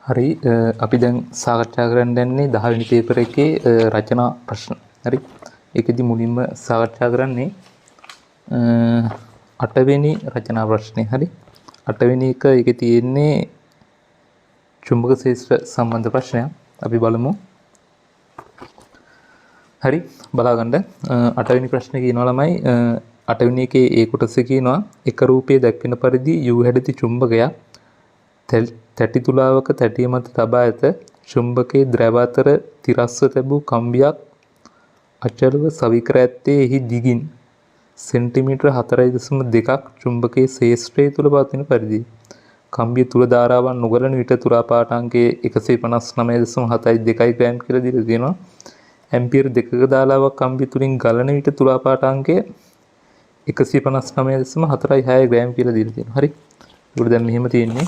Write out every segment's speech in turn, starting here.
හරි අපි දැන් සාකච්ඡා කරන්න යන්නේ 10 වෙනි පේපර් එකේ රචනා ප්‍රශ්න. හරි. ඒකෙදි මුලින්ම සාකච්ඡා කරන්නේ 8 වෙනි රචනා ප්‍රශ්නේ. හරි. 8 වෙනි එක ඒකේ තියෙන්නේ චුම්බක ක්ෂේත්‍ර සම්බන්ධ ප්‍රශ්නයක්. අපි බලමු. හරි. බලාගන්න 8 වෙනි ප්‍රශ්නේ කියනවා ළමයි 8 වෙනි එකේ ඒ කොටසේ කියනවා එක රූපයේ දැක්වෙන පරිදි යූ හැඩති චුම්බකයක් තැටි තුලාවක තැටිය මත තබා ඇත. චුම්බකයේ ද්‍රව අතර තිරස්ව තැබූ කම්බියක් අචලව සවිකර ඇත්තේ එහි දිගින් සෙන්ටිමීටර 4.2ක් චුම්බකයේ ශේෂ්ත්‍රය තුල පවතින පරිදි. කම්බිය තුල ධාරාවන් නොගලන විට තුලා පාඨාංකයේ 159.72 ග්‍රෑම් කියලා දීලා තියෙනවා. ඇම්පියර් 2ක ධාරාවක් කම්බිය තුලින් ගලන විට තුලා පාඨාංකය 159.46 ග්‍රෑම් කියලා දීලා තියෙනවා. හරි. ඒකට දැන් මෙහෙම තියෙන්නේ.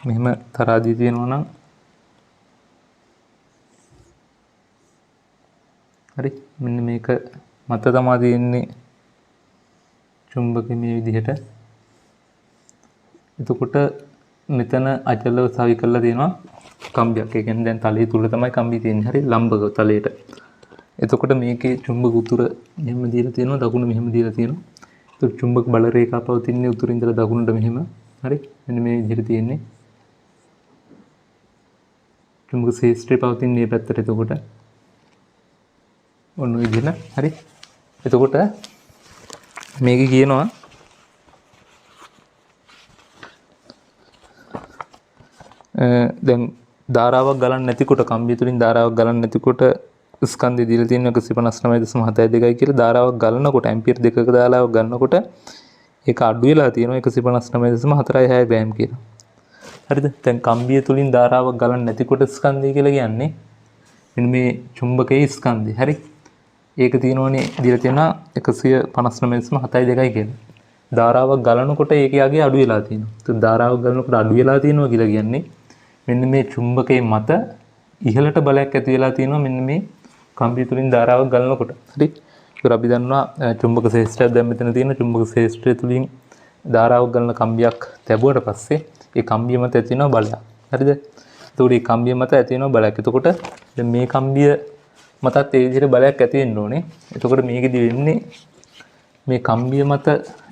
මෙහෙම තරාදිය තියෙනවා නම් හරි මෙන්න මේක මත තමයි තියෙන්නේ චුම්බකෙ මේ විදිහට. එතකොට මෙතන අචලව සවි කරලා තියෙනවා කම්බියක්. ඒ කියන්නේ දැන් තලයේ තුල තමයි කම්බිය තියෙන්නේ. හරි ලම්බක තලයට. එතකොට මේකේ චුම්බක උතුර මෙහෙම දීලා තියෙනවා දකුණ මෙහෙම දීලා තියෙනවා. එතකොට චුම්බක බල රේඛා පවතින්නේ උතුරින් ඉඳලා දකුණට මෙහෙම. හරි මෙන්න මේ විදිහට තියෙන්නේ. චුම්බක ශේෂ්ත්‍රය පවතින්නේ මේ පැත්තට. එතකොට ඔන්න ඔය විදිහට. හරි. එතකොට මේක කියනවා දැන් ධාරාවක් ගලන්නේ නැතිකොට කම්බිය තුලින් ධාරාවක් ගලන්නේ නැතිකොට ස්කන්ධය දීලා තියෙන 159.72යි කියලා. ධාරාවක් ගලනකොට ඇම්පියර් 2ක ධාරාවක් ගන්නකොට ඒක අඩු වෙලා තියෙනවා 159.46 ග්‍රෑම් කියලා. හරිද? දැන් කම්බිය තුලින් ධාරාවක් ගලන්නේ නැතිකොට ස්කන්ධය කියලා කියන්නේ මෙන්න මේ චුම්බකයේ ස්කන්ධය. හරි. ඒක තියෙනවනේ දීලා තියෙනවා 159.72යි කියලා. ධාරාවක් ගලනකොට ඒකේ යගේ අඩු වෙලා තියෙනවා. ඒත් ධාරාවක් ගලනකොට අඩු වෙලා තියෙනවා කියලා කියන්නේ මෙන්න මේ චුම්බකයේ මත ඉහළට බලයක් ඇති වෙලා තියෙනවා මෙන්න මේ කම්බිය තුලින් ධාරාවක් ගලනකොට. හරි. ඒක අපි දන්නවා චුම්බක ශේෂ්ත්‍රයක් දැන් මෙතන තියෙන චුම්බක ශේෂ්ත්‍රය තුලින් ධාරාවක් ගලන කම්බියක් තැබුවට පස්සේ ඒ කම්බිය මත ඇති වෙන බලයක්. හරිද? එතකොට මේ කම්බිය මත ඇති වෙන බලයක්. එතකොට දැන් මේ කම්බිය මතත් ඒ විදිහට බලයක් ඇති වෙන්න ඕනේ. එතකොට මේකෙදි වෙන්නේ මේ කම්බිය මත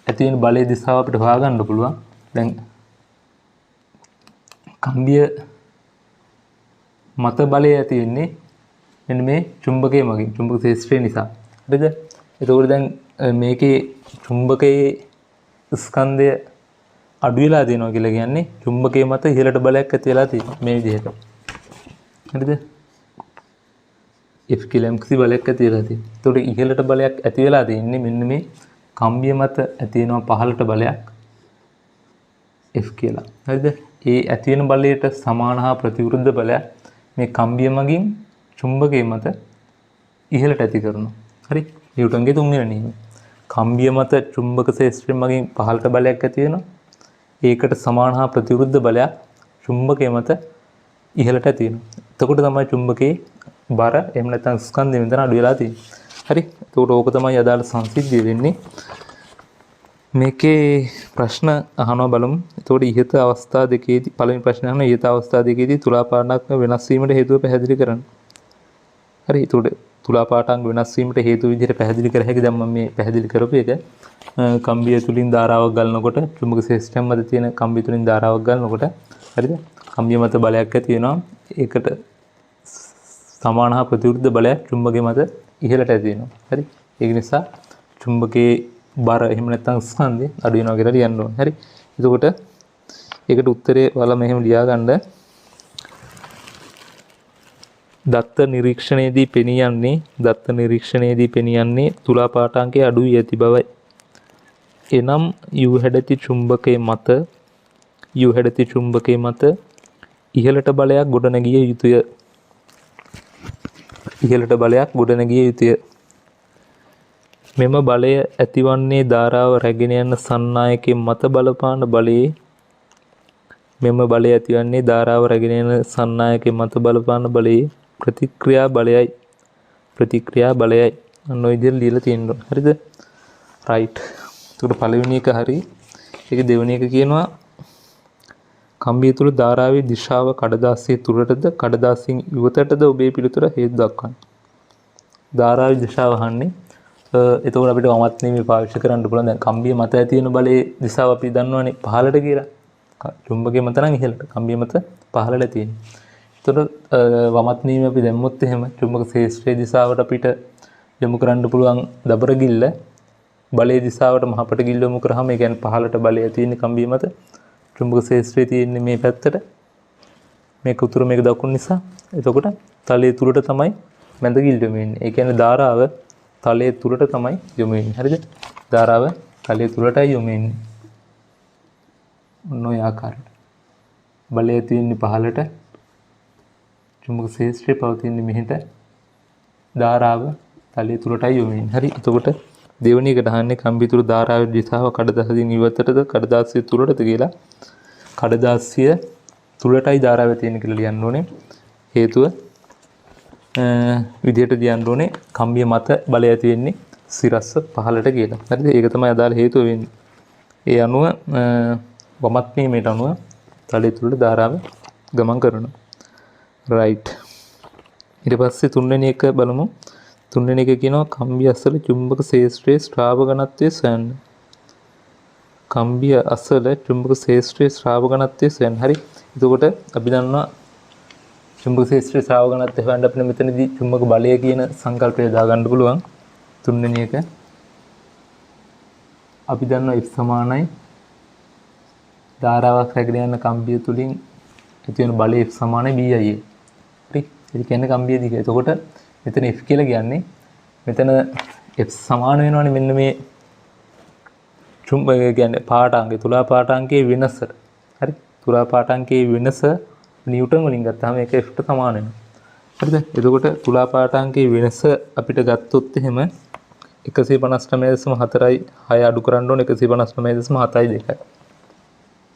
ඇති වෙන බලයේ දිශාව අපිට හොයාගන්න පුළුවන්. දැන් කම්බිය මත බලය ඇති වෙන්නේ මෙන්න මේ චුම්බකයේ මගින් චුම්බක ශේෂ්ත්‍රය නිසා. හරිද? එතකොට දැන් මේකේ චුම්බකයේ ස්කන්ධය අඩු වෙලා තියෙනවා කියලා කියන්නේ චුම්බකයේ මත ඉහළට බලයක් ඇති වෙලා තියෙනවා මේ විදිහට. හරිද? F කියලා කිසි බලයක් ඇති වෙලා තියෙනවා. එතකොට ඉහළට බලයක් ඇති වෙලා තියෙන්නේ මෙන්න මේ කම්බිය මත ඇති වෙනවා පහළට බලයක් F කියලා. හරිද? ඒ ඇති වෙන බලයට සමාන හා ප්‍රතිවිරුද්ධ බලයක් මේ කම්බිය මගින් චුම්බකයේ මත ඉහළට ඇති කරනවා. හරි? නිව්ටන්ගේ තුන්වෙනි නියමය. කම්බිය මත චුම්බක ශේෂ්ත්‍රය මගින් පහළට බලයක් ඇති වෙනවා. ඒකට සමාන හා ප්‍රතිවිරුද්ධ බලයක් චුම්බකයේ මත ඉහළට ඇති වෙනවා. එතකොට තමයි චුම්බකයේ බර එහෙම නැත්නම් ස්කන්ධය මෙතන අඩු වෙලා තියෙන්නේ. හරි? එතකොට ඕක තමයි අදාළ සංසිද්ධිය වෙන්නේ. මේකේ ප්‍රශ්න අහනවා බලමු. එතකොට ඉහත අවස්ථා දෙකේදී පළවෙනි ප්‍රශ්නේ අහන ඉහත අවස්ථා දෙකේදී තුලා පාඨාංක වෙනස් වීමට හේතුව පැහැදිලි කරන්න. හරි. එතකොට තුලා පාඨාංක වෙනස් වීමට හේතු විදිහට පැහැදිලි කර හැකි. දැන් මම මේ පැහැදිලි කරපු එක කම්බිය තුලින් ධාරාවක් ගලනකොට චුම්බක ශේෂ්ත්‍රය මත තියෙන කම්බිය තුලින් ධාරාවක් ගලනකොට හරිද? කම්බිය මත බලයක් ඇති වෙනවා. ඒකට සමාන හා ප්‍රතිවිරුද්ධ බලයක් චුම්බකයේ මත ඉහළට ඇති වෙනවා. හරි? ඒක නිසා චුම්බකයේ බර එහෙම නැත්නම් ස්කන්ධය අඩු වෙනවා කියලා ලියන්න ඕනේ. හරි? එතකොට ඒකට උත්තරේ ඔයාලා මෙහෙම ලියා ගන්න. දත්ත නිරීක්ෂණයේදී පෙනී යන්නේ තුලා පාඨාංකයේ අඩු වී ඇති බවයි. එනම් යූ හැඩති චුම්බකයේ මත ඉහළට බලයක් ගොඩනැගිය යුතුය. මෙම බලය ඇතිවන්නේ ධාරාව රැගෙන යන සන්නායකයේ මත බලපාන බලයේ ප්‍රතික්‍රියා බලයයි. අන්න ඔය විදිහට ලියලා තියෙනවා. හරිද? රයිට්. එතකොට පළවෙනි එක හරි. ඒක දෙවෙනි එක කියනවා කම්බිය තුල ධාරාවේ දිශාව කඩදාසිය තුලටද කඩදාසියෙන් ඉවතටද ඔබේ පිළිතුර හේතු දක්වන්න. ධාරාවේ දිශාව අහන්නේ. එතකොට අපිට වමත් නීමේ පාවිච්චි කරන්න පුළුවන්. දැන් කම්බිය මත ඇති වෙන බලයේ දිශාව අපි දන්නවනේ පහළට කියලා. චුම්බකයේ මත නම් ඉහළට. කම්බිය මත පහළට තියෙන්නේ. එතකොට වමත් නීම අපි දැම්මොත් එහෙම චුම්බක ශේෂ්ත්‍රයේ දිශාවට අපිට යොමු කරන්න පුළුවන් දබර ගිල්ල බලයේ දිශාවට මහපට ගිල්ල යොමු කරාම ඒ කියන්නේ පහළට බලය තියෙන කම්බිය මත චුම්බක ශේෂ්ත්‍රයේ තියෙන්නේ මේ පැත්තට මේක උතුර මේක දකුණු නිසා එතකොට තලයේ තුලට තමයි මැද ගිල්ල යොමු වෙන්නේ. ඒ කියන්නේ ධාරාව තලයේ තුලට තමයි යොමු වෙන්නේ. හරිද? ධාරාව තලයේ තුලටයි යොමු වෙන්නේ. ඔන්න ඔය ආකාරයට. බලය තියෙන්නේ පහළට චුම්බක ශේෂ්ත්‍රයේ පවතින්නේ මෙහෙට ධාරාව තලයේ තුලටයි යොමු වෙන්නේ. හරි. එතකොට දෙවෙනි එකට අහන්නේ කම්බිය තුල ධාරාවේ දිශාව කඩදාසියෙන් ඉවතටද කඩදාසිය තුලටද කියලා. කඩදාසිය තුලටයි ධාරාව තියෙන්නේ කියලා ලියන්න ඕනේ. හේතුව විදිහට ලියන්න ඕනේ කම්බිය මත බලය ඇති වෙන්නේ සිරස්ස පහළට කියලා. හරිද? ඒක තමයි අදාළ හේතුව වෙන්නේ. ඒ අනුව වමත් නීමේට අනුව තලයේ තුලට ධාරාව ගමන් කරනවා. right. ඊට පස්සේ තුන්වෙනි එක බලමු. තුන්වෙනි එක කියනවා කම්බිය අසල චුම්බක ශේෂ්ත්‍රයේ ශ්‍රාව ඝනත්වය සොයන්න. කම්බිය අසල චුම්බක ශේෂ්ත්‍රයේ ශ්‍රාව ඝනත්වය සොයන්න. හරි. එතකොට අපි දන්නවා චුම්බක ශේෂ්ත්‍රයේ ශ්‍රාව ඝනත්වය හොයන්න අපිට මෙතනදී චුම්බක බලය කියන සංකල්පය දාගන්න පුළුවන්. තුන්වෙනි එක අපි දන්නවා F සමානයි ධාරාවක් රැගෙන යන කම්බිය තුලින් ඇති වෙන බලය F සමානයි BI. හරි. ඒ කියන්නේ කම්බිය දිග. එතකොට මෙතන F කියලා කියන්නේ මෙතන F සමාන වෙනවනේ මෙන්න මේ චුම්බකය කියන්නේ පාඨාංගය තුලා පාඨාංගයේ වෙනසට. හරි. තුලා පාඨාංගයේ වෙනස නිව්ටන් වලින් ගත්තාම ඒක F ට සමාන වෙනවා. හරිද? එතකොට තුලා පාඨාංගයේ වෙනස අපිට ගත්තොත් එහෙම 159.4යි 6 අඩු කරන්න ඕනේ 159.7යි 2යි.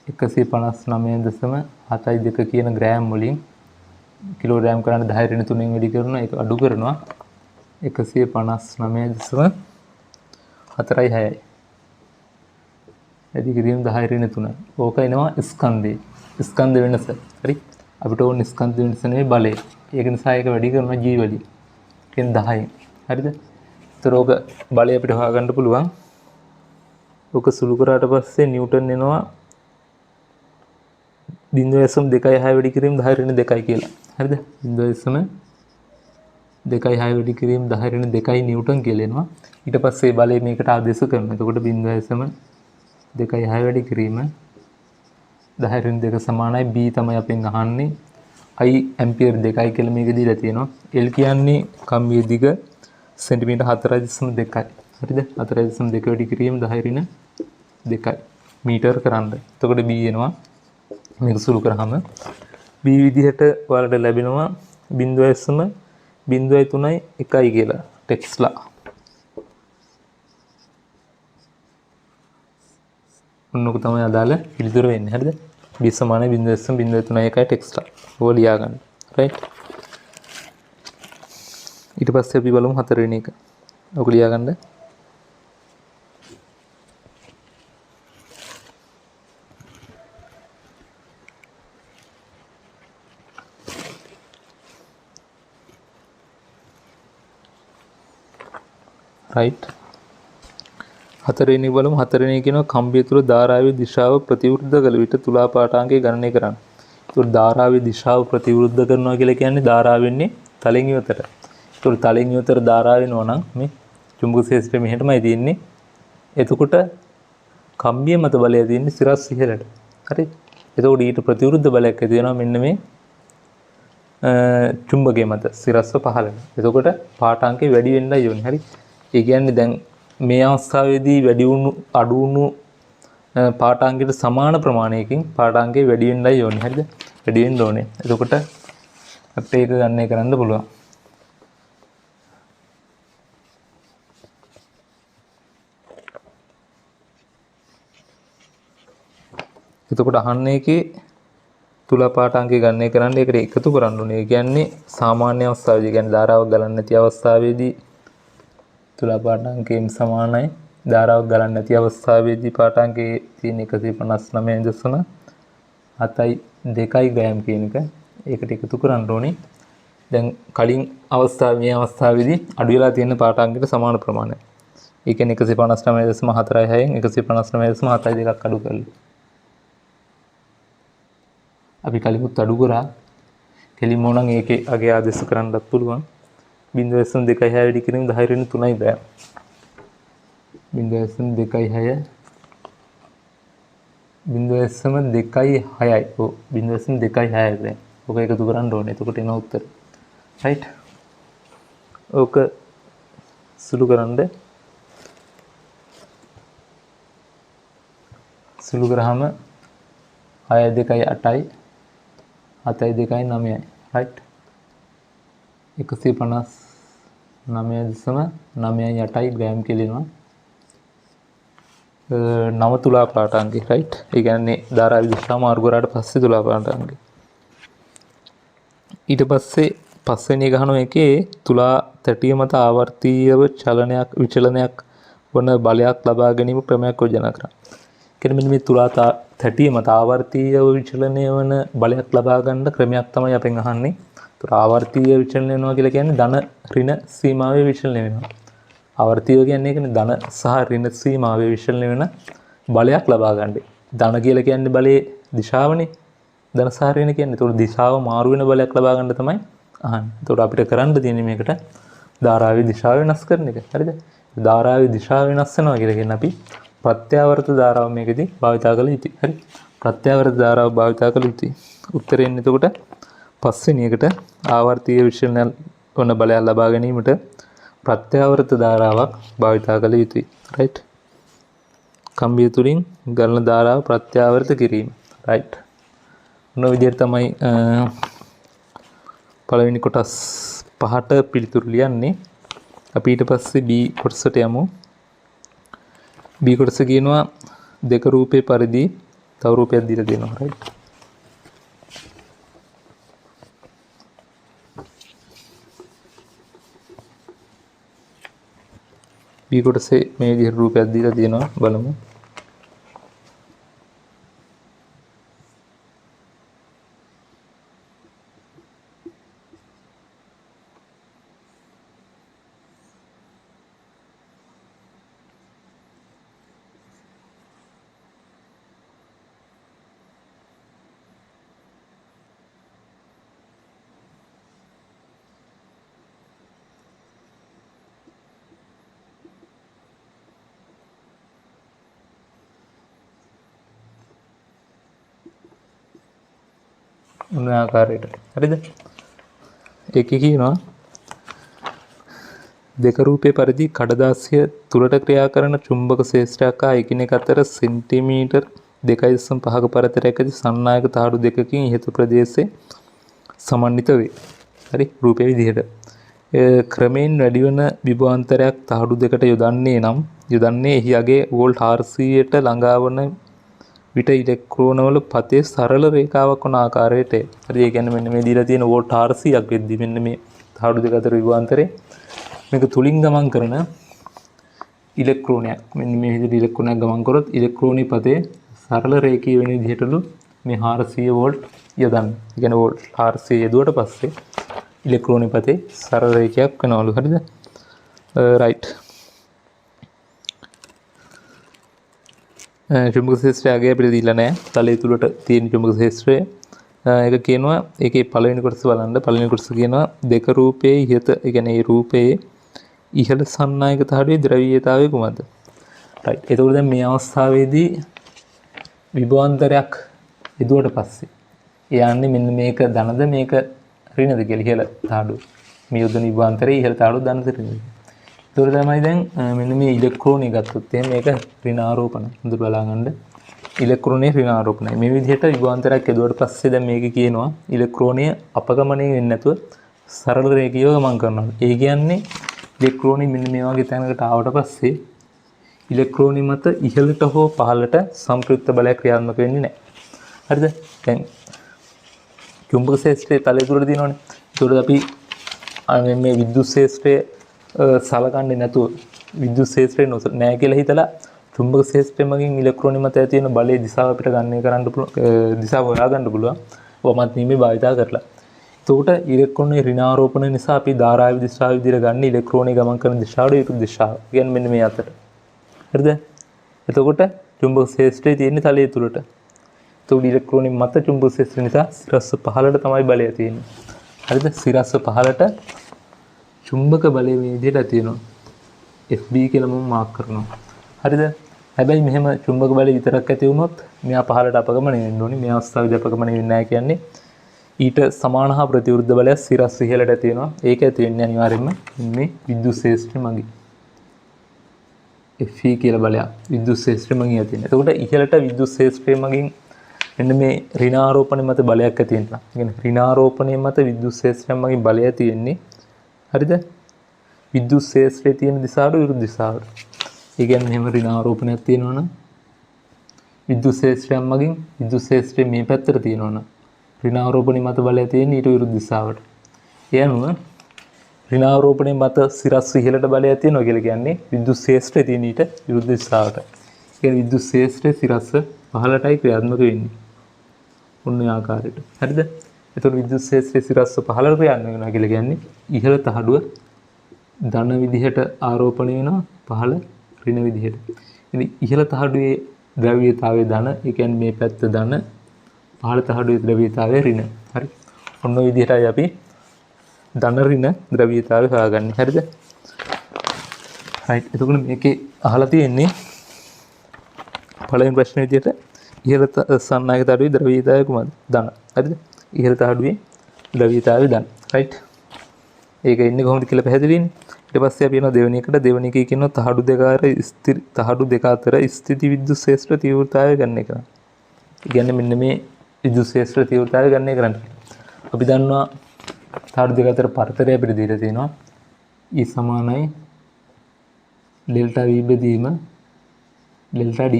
159.7.2 කියන ග්‍රෑම් වලින් කිලෝග්‍රෑම් කරන්න 10 ඍණ 3න් වැඩි කරනවා. ඒක අඩු කරනවා 159.4යි 6යි. වැඩි කිරීම 10 ඍණ 3. ඕක එනවා ස්කන්ධේ. ස්කන්ධ වෙනස. හරි. අපිට ඕන ස්කන්ධ වෙනස නෙවෙයි බලය. ඒක නිසා ඒක වැඩි කරනවා G වලින්. කියන්නේ 10යි. හරිද? ඒතර ඕක බලය අපිට හොයාගන්න පුළුවන්. ඕක සුළු කරාට පස්සේ නිව්ටන් එනවා 0.26 වැඩි කිරීම 10 ඍණ 2යි කියලා. හරිද? 0.26 වැඩි කිරීම 10 ඍණ 2යි නිව්ටන් කියලා එනවා. ඊට පස්සේ බලය මේකට ආදේශ කරනවා. එතකොට 0.26 වැඩි කිරීම 10 ඍණ 2 සමානයි B තමයි අපෙන් අහන්නේ. I ඇම්පියර් 2යි කියලා මේක දීලා තියෙනවා. L කියන්නේ කම්බිය දිග සෙන්ටිමීටර් 4.2යි. හරිද? 4.2 වැඩි කිරීම 10 ඍණ 2යි මීටර් කරන්න. එතකොට B එනවා. මේක සුළු කරාම B විදිහට ඔයාලට ලැබෙනවා 0.03යි 1යි කියලා ටෙස්ලා. ඔන්නක තමයි අදාළ පිළිතුර වෙන්නේ. හරිද? B සමානයි 0.03යි 1යි ටෙස්ලා. ඕක ලියා ගන්න. right. ඊට පස්සේ අපි බලමු හතරවෙනි එක. ඕක ලියා ගන්න. right. හතරවෙනි බලමු. හතරවෙනි කියනවා කම්බිය තුල ධාරාවේ දිශාව ප්‍රතිවිරුද්ධ කළ විට තුලා පාඨාංගය ගණනය කරන්න. ඒතකොට ධාරාවේ දිශාව ප්‍රතිවිරුද්ධ කරනවා කියලා කියන්නේ ධාරාව වෙන්නේ තලෙන් ඉවතට. ඒතකොට තලෙන් ඉවතට ධාරාව වෙනවා නම් මේ චුම්බක ශේෂ්ත්‍රය මෙහෙටමයි තියෙන්නේ. එතකොට කම්බිය මත බලය තියෙන්නේ සිරස් ඉහළට. හරි. එතකොට ඊට ප්‍රතිවිරුද්ධ බලයක් ඇති වෙනවා මෙන්න මේ චුම්බකයේ මත සිරස්ව පහළට. එතකොට පාඨාංගය වැඩි වෙන්නයි ඕනේ. හරි. ඒ කියන්නේ දැන් මේ අවස්ථාවේදී වැඩි වුණු අඩු වුණු පාඨාංගයට සමාන ප්‍රමාණයකින් පාඨාංගය වැඩි වෙන්නයි ඕනේ. හරිද? වැඩි වෙන්න ඕනේ. එතකොට අපිට ඒක ගණනය කරන්න පුළුවන්. එතකොට අහන්නේ එකේ තුලා පාඨාංගය ගණනය කරන්න ඒකට එකතු කරන්න ඕනේ. ඒ කියන්නේ සාමාන්‍ය අවස්ථාවේදී කියන්නේ ධාරාවක් ගලන්නේ නැති අවස්ථාවේදී තුලා පාඨාංගයෙන් සමානයි. ධාරාවක් ගලන්නේ නැති අවස්ථාවේදී පාඨාංගයේ තියෙන 159.7 7.2 ග්‍රෑම් කියන එක ඒකට එකතු කරන්න ඕනේ. දැන් කලින් අවස්ථාවේ මේ අවස්ථාවේදී අඩු වෙලා තියෙන පාඨාංගයට සමාන ප්‍රමාණයක්. ඒ කියන්නේ 159.46න් 159.72ක් අඩු කරලා. අපි කලිමුත් අඩු කරා. කෙලින්ම නම් ඒකේ අගේ ආදේශ කරන්නත් පුළුවන්. 0.26 වැඩි කිරීම 10 රින් 3යි බෑ. 0.26 0.26යි. ඔව් 0.26යි දැන්. ඔක එකතු කරන්න ඕනේ. එතකොට එන උත්තර. right. ඕක සුළු කරන්න. සුළු කරාම 6.2යි 8යි 7.2යි 9යි. right. 159.8යි ග්‍රෑම් කියලෙනවා. නව තුලා පාඨාංගේ. right. ඒ කියන්නේ ධාරා විදිහා මාර්ග වලට පස්සේ තුලා පාඨාංගේ. ඊට පස්සේ පස්වෙනි ගහන එකේ තුලා තැටිය මත ආවර්තීයව විචලනයක් වන බලයක් ලබා ගැනීම ක්‍රමයක් යෝජනා කරා. කියන්නේ මෙන්න මේ තුලා තැටිය මත ආවර්තීයව විචලනය වන බලයක් ලබා ගන්න ක්‍රමයක් තමයි අපෙන් අහන්නේ. ඒතර ආවර්තීය විචලනය වෙනවා කියලා කියන්නේ ධන ඍණ සීමාවේ විචලනය වෙනවා. ආවර්තීය කියන්නේ ඒකනේ ධන සහ ඍණ සීමාවේ විචලනය වෙන බලයක් ලබා ගන්න. ධන කියලා කියන්නේ බලයේ දිශාවනේ. ධන සහ ඍණ කියන්නේ ඒතර දිශාව මාරු වෙන බලයක් ලබා ගන්න තමයි අහන්නේ. ඒතර අපිට කරන්න තියෙන්නේ මේකට ධාරාවේ දිශාව වෙනස් කරන එක. හරිද? ධාරාවේ දිශාව වෙනස් වෙනවා කියලා කියන්නේ අපි ප්‍රත්‍යාවර්ත ධාරාව මේකදී භාවිතා කළ යුතුයි. හරි. ප්‍රත්‍යාවර්ත ධාරාව භාවිතා කළ යුතුයි. උත්තරේ එන්නේ එතකොට පස්වෙනි එකට ආවර්තීය විශ්ලේෂණ වන බලයක් ලබා ගැනීමට ප්‍රත්‍යාවර්ත ධාරාවක් භාවිතා කළ යුතුයි. right. කම්බිය තුලින් ගලන ධාරාව ප්‍රත්‍යාවර්ත කිරීම. right. මොන විදිහට තමයි පළවෙනි කොටස් පහට පිළිතුරු ලියන්නේ. අපි ඊට පස්සේ B කොටසට යමු. B කොටස කියනවා දෙක රූපේ පරිදි තව රූපයක් දීලා දෙනවා. right. B කොටසේ මේ විදිහට රූපයක් දීලා තියෙනවා බලමු. මොන ආකාරයට හරිද? ඒකේ කියනවා දෙක රූපේ පරිදි කඩදාසිය තුලට ක්‍රියා කරන චුම්බක ශේෂ්ත්‍රයක් හා එකිනෙක අතර සෙන්ටිමීටර් 2.5ක පරතරයකදී සන්නායක තාඩු දෙකකින් ඉහත ප්‍රදේශයේ සමන්විත වේ. හරි රූපේ විදිහට. ක්‍රමයෙන් වැඩිවන විභවාන්තරයක් තාඩු දෙකට යොදන්නේ එහි අගේ වෝල්ට් 400ට ළඟා වන විට ඉලෙක්ට්‍රෝන වල පතේ සරල රේඛාවක් වන ආකාරයට. හරි ඒ කියන්නේ මෙන්න මේ දීලා තියෙන වෝල්ට් 400ක් වෙද්දි මෙන්න මේ තාඩු දෙක අතර විභවාන්තරේ මේක තුලින් ගමන් කරන ඉලෙක්ට්‍රෝනයක්. මෙන්න මේ විදිහට ඉලෙක්ට්‍රෝනයක් ගමන් කරොත් ඉලෙක්ට්‍රෝනී පතේ සරල රේඛීය වෙන විදිහටලු මේ 400 වෝල්ට් යොදන්න. ඒ කියන්නේ වෝල්ට් 400 යදුවට පස්සේ ඉලෙක්ට්‍රෝනී පතේ සරල රේඛයක් වෙනවලු. හරිද? right. චුම්බක ශේෂ්ත්‍රය අගය අපිට දීලා නැහැ. තලයේ තුලට තියෙන චුම්බක ශේෂ්ත්‍රය. ඒක කියනවා ඒකේ පළවෙනි කොටස බලන්න. පළවෙනි කොටස කියනවා දෙක රූපයේ ඉහත ඒ කියන්නේ මේ රූපයේ ඉහළ සන්නායක තහඩුවේ ද්‍රවීයතාවය කුමක්ද? right. එතකොට දැන් මේ අවස්ථාවේදී විභවාන්තරයක් යදුවට පස්සේ යන්නේ මෙන්න මේක ධනද මේක ඍණද කියලා ඉහළ තහඩුව. මේ යොදන විභවාන්තරයේ ඉහළ තහඩුව ධනද ඍණද? ඒතර තමයි දැන් මෙන්න මේ ඉලෙක්ට්‍රෝනය ගත්තොත් එහෙනම් මේක ඍණාරෝපණ. හොඳට බලාගන්න. ඉලෙක්ට්‍රෝනයේ ඍණාරෝපණයි. මේ විදිහට විභවාන්තරයක් යදුවට පස්සේ දැන් මේක කියනවා ඉලෙක්ට්‍රෝනය අපගමණය වෙන්නේ නැතුව සරල රේඛීයව ගමන් කරනවා. ඒ කියන්නේ ඉලෙක්ට්‍රෝනය මෙන්න මේ වගේ තැනකට ආවට පස්සේ ඉලෙක්ට්‍රෝනය මත ඉහළට හෝ පහළට සංප්‍රයුක්ත බලයක් ක්‍රියාත්මක වෙන්නේ නැහැ. හරිද? දැන් චුම්බක ශේෂ්ත්‍රයේ තලයේ තුලට දිනවනේ. ඒකට අපි මේ විද්‍යුත් ශේෂ්ත්‍රයේ සලකන්නේ නැතුව විද්‍යුත් ශේෂ්ත්‍රේ නැහැ කියලා හිතලා චුම්බක ශේෂ්ත්‍රය මගින් ඉලෙක්ට්‍රෝන මත ඇති වෙන බලයේ දිශාව අපිට ගණනය කරන්න පුළුවන්, දිශාව හොයාගන්න පුළුවන් වමත් නියමේ භාවිතා කරලා. එතකොට ඉලෙක්ට්‍රෝනයේ ඍණාරෝපණ නිසා අපි ධාරාවේ දිශාව විදිහට ගන්න ඉලෙක්ට්‍රෝනය ගමන් කරන දිශාවට විරුද්ධ දිශාව. කියන්නේ මෙන්න මේ අතර. හරිද? එතකොට චුම්බක ශේෂ්ත්‍රය තියෙන්නේ තලයේ තුලට. එතකොට ඉලෙක්ට්‍රෝනයේ මත චුම්බක ශේෂ්ත්‍රය නිසා සිරස්ස පහළට තමයි බලය තියෙන්නේ. හරිද? සිරස්ස පහළට චුම්බක බලය මේ විදිහට ඇති වෙනවා. FB කියලා මම මාක් කරනවා. හරිද? හැබැයි මෙහෙම චුම්බක බලය විතරක් ඇති වුණොත් මෙයා පහළට අපගමනය වෙන්න ඕනේ. මේ අවස්ථාවේදී අපගමනය වෙන්නේ නැහැ කියන්නේ ඊට සමාන හා ප්‍රතිවිරුද්ධ බලයක් සිරස් ඉහළට ඇති වෙනවා. ඒක ඇති වෙන්නේ අනිවාර්යයෙන්ම මේ විද්‍යුත් ශේෂ්ත්‍රය මගින්. Fe කියලා බලයක් විද්‍යුත් ශේෂ්ත්‍රය මගින් ඇති වෙනවා. එතකොට ඉහළට විද්‍යුත් ශේෂ්ත්‍රය මගින් මෙන්න මේ ඍණාරෝපණය මත බලයක් ඇති වෙනවා. කියන්නේ ඍණාරෝපණය මත විද්‍යුත් ශේෂ්ත්‍රය මගින් බලය ඇති වෙන්නේ. හරිද? විද්‍යුත් ශේෂ්ත්‍රයේ තියෙන දිශාවට විරුද්ධ දිශාවට. ඒ කියන්නේ මෙහෙම ඍණාරෝපණයක් තියෙනවනම් විද්‍යුත් ශේෂ්ත්‍රය මගින් විද්‍යුත් ශේෂ්ත්‍රය මේ පැත්තට තියෙනවනම් ඍණාරෝපණය මත බලය තියෙන ඊට විරුද්ධ දිශාවට. ඒ අනුව ඍණාරෝපණය මත සිරස් ඉහළට බලය තියෙනවා කියලා කියන්නේ විද්‍යුත් ශේෂ්ත්‍රය තියෙන ඊට විරුද්ධ දිශාවට. ඒ කියන්නේ විද්‍යුත් ශේෂ්ත්‍රයේ සිරස් පහළටයි ක්‍රියාත්මක වෙන්නේ. ඔන්න ඒ ආකාරයට. හරිද? එතකොට විද්‍යුත් ශේෂ්ත්‍රයේ සිරස් පහළට ක්‍රියාත්මක වෙනවා කියලා කියන්නේ ඉහළ තහඩුව ධන විදිහට ආරෝපණය වෙනවා පහළ ඍණ විදිහට. ඉතින් ඉහළ තහඩුවේ ද්‍රව්‍යතාවය ධන, ඒ කියන්නේ මේ පැත්ත ධන, පහළ තහඩුවේ ද්‍රව්‍යතාවය ඍණ. හරි. ඔන්න ඔය විදිහටයි අපි ධන ඍණ ද්‍රව්‍යතාවය හොයාගන්නේ. හරිද? රයිට්. එතකොට මේකේ අහලා තියෙන්නේ පළවෙනි ප්‍රශ්නේ විදිහට ඉහළ සන්නායක තහඩුවේ ද්‍රව්‍යතාවය කුමක්ද? ධන. හරිද? ඉහළ තහඩුවේ ද්‍රව්‍යතාවය ධන. රයිට්. ඒක ඉන්නේ කොහොමද කියලා පැහැදිලිනේ. ඊට පස්සේ අපි යනවා දෙවෙනි එකට. දෙවෙනි එකේ කියනවා තහඩු දෙක අතර ස්ථිති විද්‍යුත් ශේෂ්ත්‍ර තීව්‍රතාවය ගන්න එක. ඒ කියන්නේ මෙන්න මේ විද්‍යුත් ශේෂ්ත්‍ර තීව්‍රතාවය ගන්න එක කරන්න. අපි දන්නවා තහඩු දෙක අතර පරතරය අපිට දීලා තියෙනවා. E සමානයි ඩෙල්ටා V බෙදීම ඩෙල්ටා D.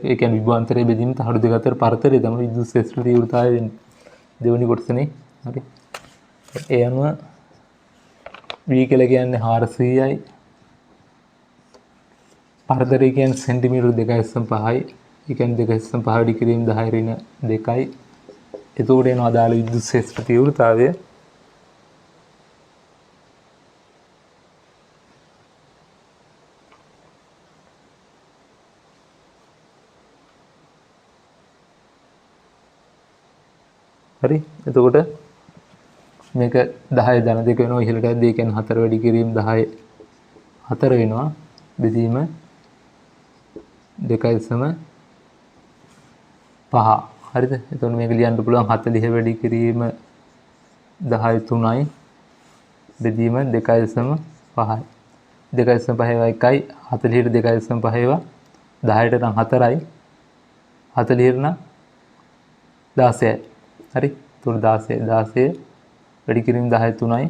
ඒ කියන්නේ විභවාන්තරයේ බෙදීම තහඩු දෙක අතර පරතරය තමයි විද්‍යුත් ශේෂ්ත්‍ර තීව්‍රතාවය වෙන්නේ. දෙවෙනි කොටසනේ. හරි. ඒ අනුව V කියලා කියන්නේ 400යි. පරතරය කියන්නේ සෙන්ටිමීටර් 2.5යි. ඒ කියන්නේ 2.5 වැඩි කිරීම 10 ඍණ 2යි. එතකොට එනවා අදාළ විද්‍යුත් ශේෂ්ත්‍ර තීව්‍රතාවය. හරි. එතකොට මේක 10 ධන 2 වෙනවා ඉහළට ඇද්දී කියන්නේ 4 වැඩි කිරීම 10 4 වෙනවා බෙදීම 2.5 හරිද? එතකොට මේක ලියන්න පුළුවන් 40 වැඩි කිරීම 10 3යි බෙදීම 2.5යි 2.5 1යි 40ට 2.5 ඒවා 10ට නම් 4යි 40ට නම් 16යි. හරි. එතකොට 16 වැඩි කිරීම 10 3යි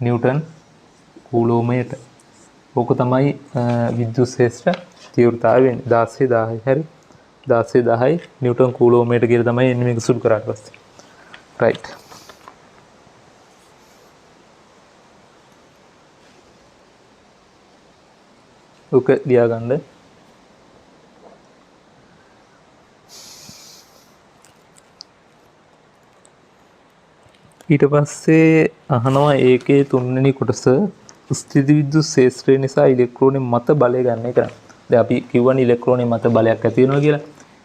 නිව්ටන් කූලෝමයට. ඕක තමයි විද්‍යුත් ශේෂ්ත්‍ර තීව්‍රතාවය වෙන්නේ 16 10යි. හරි. 16 10යි නිව්ටන් කූලෝමයට කියලා තමයි එන්නේ මේක සුළු කරාට පස්සේ. රයිට්. ඕක ලියා ගන්න. ඊට පස්සේ අහනවා ඒකේ තුන්වෙනි කොටස ස්ථිති විද්‍යුත් ශේෂ්ත්‍රය නිසා ඉලෙක්ට්‍රෝන මත බලය ගන්න එක. දැන් අපි කියවනේ ඉලෙක්ට්‍රෝන මත බලයක් ඇති වෙනවා කියලා.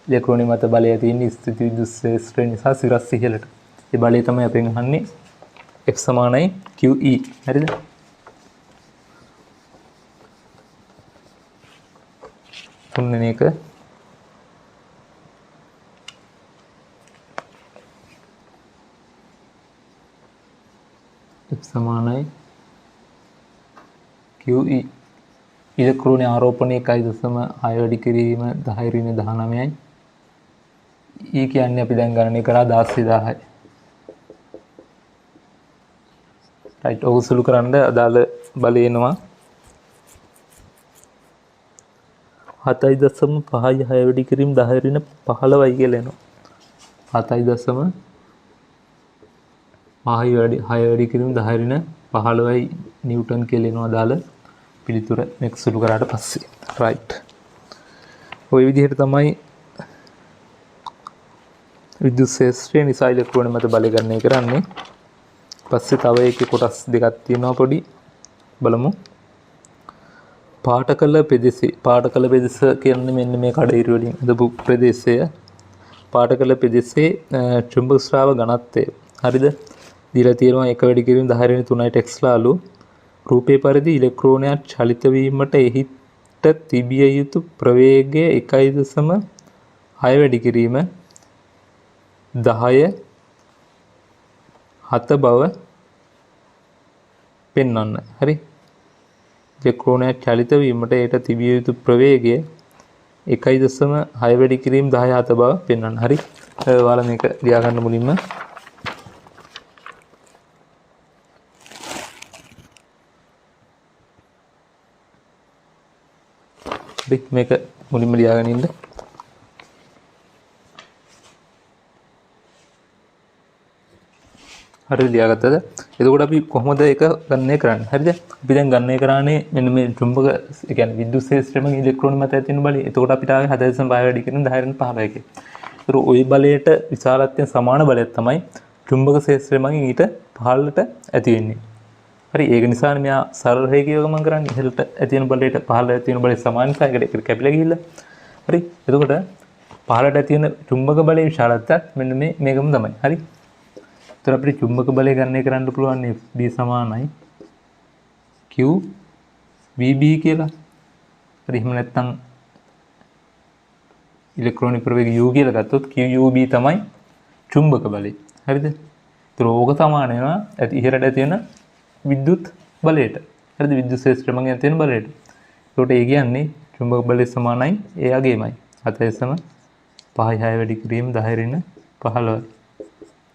ඉලෙක්ට්‍රෝන මත බලය තියෙන්නේ ස්ථිති විද්‍යුත් ශේෂ්ත්‍රය නිසා සිරස් ඉහළට. ඒ බලය තමයි අපෙන් අහන්නේ F සමානයි QE. හරිද? තුන්වෙනි එක F සමානයි QE. ඉලෙක්ට්‍රෝන ආරෝපණය 1.6 වැඩි කිරීම 10 ඍණ 19යි. E කියන්නේ අපි දැන් ගණනය කරා 16000යි. රයිට්. ඔක සුළු කරන්න අදාළ බලය එනවා 7.5යි 6 වැඩි කිරීම 10 ඍණ 15යි කියලා එනවා. 7.5 6 වැඩි කිරීම 10 ඍණ 15යි නිව්ටන් කියලා එනවා අදාළ පිළිතුර මේක සුළු කරාට පස්සේ. රයිට්. ওই විදිහට තමයි විද්‍යුත් ශේෂ්ත්‍රය නිසා ඉලෙක්ට්‍රෝන මත බලය ගණනය කරන්නේ. පස්සේ තව එකේ කොටස් දෙකක් තියෙනවා පොඩි බලමු. පාඨකල ප්‍රදේශය. පාඨකල ප්‍රදේශ කියන්නේ මෙන්න මේ කඩිරි වලින් හදපු ප්‍රදේශය. පාඨකල ප්‍රදේශයේ චුම්බක ස්‍රාව ඝනත්වය. හරිද? දීලා තියෙනවා 1 වැඩි කිරීම 10 3යි ටෙක්ස්ලාලු. රූපේ පරිදි ඉලෙක්ට්‍රෝනයක් චලිත වීමට එහිට තිබිය යුතු ප්‍රවේගය 1.6 වැඩි කිරීම 10 7 බව පෙන්වන්න. හරි. ඉලෙක්ට්‍රෝනයක් චලිත වීමට ඒට තිබිය යුතු ප්‍රවේගය 1.6 වැඩි කිරීම 10 7 බව පෙන්වන්න. හරි. ඔයාලා මේක ලියා ගන්න මුලින්ම. හරි. මේක මුලින්ම ලියාගෙන ඉන්න. හරි ලියාගත්තද? එතකොට අපි කොහොමද ඒක ගණනය කරන්නේ? හරිද? අපි දැන් ගණනය කරන්නේ මෙන්න මේ චුම්බක ඒ කියන්නේ විද්‍යුත් ශේෂ්ත්‍රයම ඉලෙක්ට්‍රෝන මත ඇති වෙන බලය. එතකොට අපිට ආවේ 7.5 වැඩි කරන 10 15 එක. ඒතර ওই බලයට විශාලත්වයෙන් සමාන බලයක් තමයි චුම්බක ශේෂ්ත්‍රය මගින් ඊට පහළට ඇති වෙන්නේ. හරි. ඒක නිසානේ මෙයා සරල රේඛියව ගමන් කරන්නේ. ඉහළට ඇති වෙන බලයට පහළට ඇති වෙන බලය සමාන නිසා ඒකට කැපිලා ගිහිල්ලා. හරි. එතකොට පහළට ඇති වෙන චුම්බක බලයේ විශාලත්වයක් මෙන්න මේකම තමයි. හරි. तर अपनी चुंबक बल गणना करන්න පුළුවන් FB සමානයි Q VB කියලා. හරි එහෙම නැත්නම් ඉලෙක්ට්‍රෝනික ප්‍රවේගය U කියලා ගත්තොත් QUB තමයි චුම්බක බලය. හරිද? ඒතර ඕක සමාන වෙනවා ඉහළට ඇති වෙන විද්‍යුත් බලයට. හරිද? විද්‍යුත් ශේෂ්ත්‍රය මගින් ඇති වෙන බලයට. ඒකට ඒ කියන්නේ චුම්බක බලය සමානයි එයාගේමයි. 7.5 වැඩි කිරීම 10 15.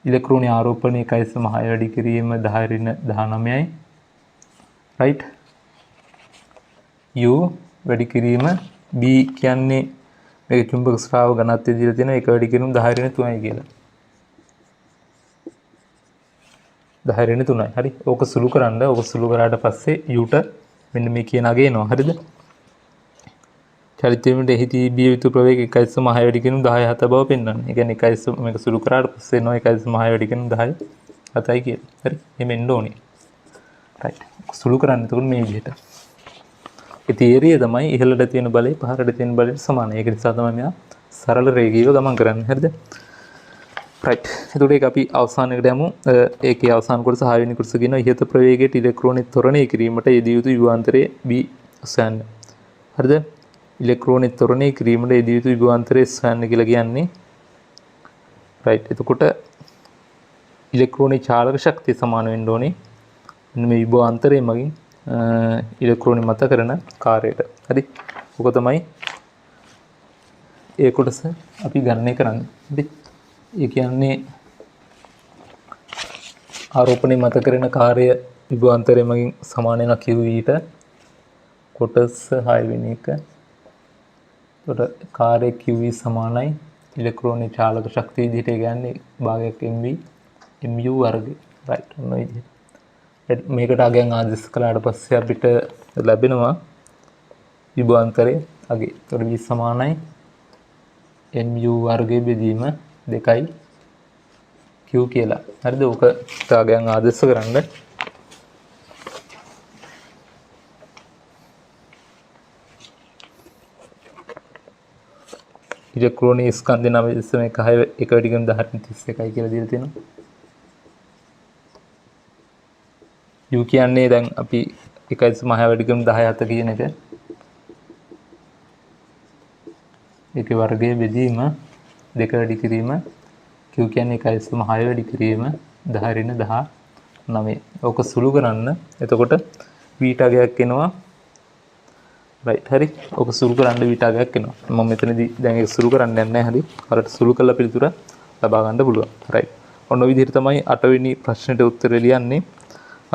ඉලෙක්ට්‍රෝන ආරෝපණය 1.6 වැඩි කිරීම 10 19යි. රයිට්. U වැඩි කිරීම B කියන්නේ මේක චුම්බක ස්‍රාව ඝනත්වය දීලා තියෙන 1 වැඩි කිරීම 10 3යි කියලා. 10 3යි. හරි. ඕක සුළු කරන්න. ඕක සුළු කරාට පස්සේ U ට මෙන්න මේ කියන අගය එනවා. හරිද? චලිත වීමට එහි තිබිය යුතු ප්‍රවේගය 1.6 වැඩි කිරීම 10 7 බව පෙන්වන්නේ. ඒ කියන්නේ 1 මේක සුළු කරාට පස්සේ එනවා 1.6 වැඩි කිරීම 10 7යි කියලා. හරි. එහෙම එන්න ඕනේ. රයිට්. සුළු කරන්න. එතකොට මේ විදිහට. ඒ තියරිය තමයි ඉහළට තියෙන බලය පහළට තියෙන බලයට සමානයි. ඒක නිසා තමයි මෙයා සරල රේඛීයව ගමන් කරන්නේ. හරිද? රයිට්. එතකොට ඒක අපි අවසානයකට යමු. ඒකේ අවසාන කොටස 6 වෙනි කොටස කියනවා ඉහත ප්‍රවේගයට ඉලෙක්ට්‍රෝන ත්වරණය කිරීමට යෙදිය යුතු යුගාන්තරයේ B සෑන්න. හරිද? ඉලෙක්ට්‍රෝන ත්වරණය කිරීමට යෙදිය යුතු යුගාන්තරයේ සෑන්න කියලා කියන්නේ. රයිට්. එතකොට ඉලෙක්ට්‍රෝනයේ චාලක ශක්තිය සමාන වෙන්න ඕනේ. මේ යුගාන්තරයේ මගින් ඉලෙක්ට්‍රෝන මත කරන කාර්යයට. හරි. ඔක තමයි ඒ කොටස අපි ගණනය කරන්නේ. හරි. ඒ කියන්නේ ආරෝපණය මත කරන කාර්ය යුගාන්තරය මගින් සමාන වෙන QE ට කොටස 6 වෙනි එක. එතකොට කාර්ය QE සමානයි ඉලෙක්ට්‍රෝනයේ චාලක ශක්තිය විදිහට කියන්නේ භාගයක් MV mu වර්ගය. රයිට්. ඔන්න ඔය විදිහට. මේකට අගයන් ආදේශ කළාට පස්සේ අපිට ලැබෙනවා යුගාන්තරයේ අගය. ඒතකොට V සමානයි mu වර්ගය බෙදීම 2යි Q කියලා. හරිද? ඕක අගයන් ආදේශ කරන්න. ඉලෙක්ට්‍රෝනීය ස්කන්ධ 9.1 1 වැඩි කරන 1031යි කියලා දීලා තියෙනවා. U කියන්නේ දැන් අපි 1.6 වැඩි කරන 10 7 කියන එක. ඒකේ වර්ගයේ බෙදීම 2 වැඩි කිරීම Q කියන්නේ 1.6 වැඩි කිරීම 10 19. ඕක සුළු කරන්න. එතකොට β ගයක් එනවා. රයිට්. හරි. ඕක සුළු කරන්න β ගයක් එනවා. මම මෙතනදී දැන් ඒක සුළු කරන්නේ නැහැ. හරි. අරට සුළු කළා පිළිතුර ලබා ගන්න පුළුවන්. රයිට්. ඔන්න ඔය විදිහට තමයි 8 වෙනි ප්‍රශ්නෙට උත්තර ලියන්නේ.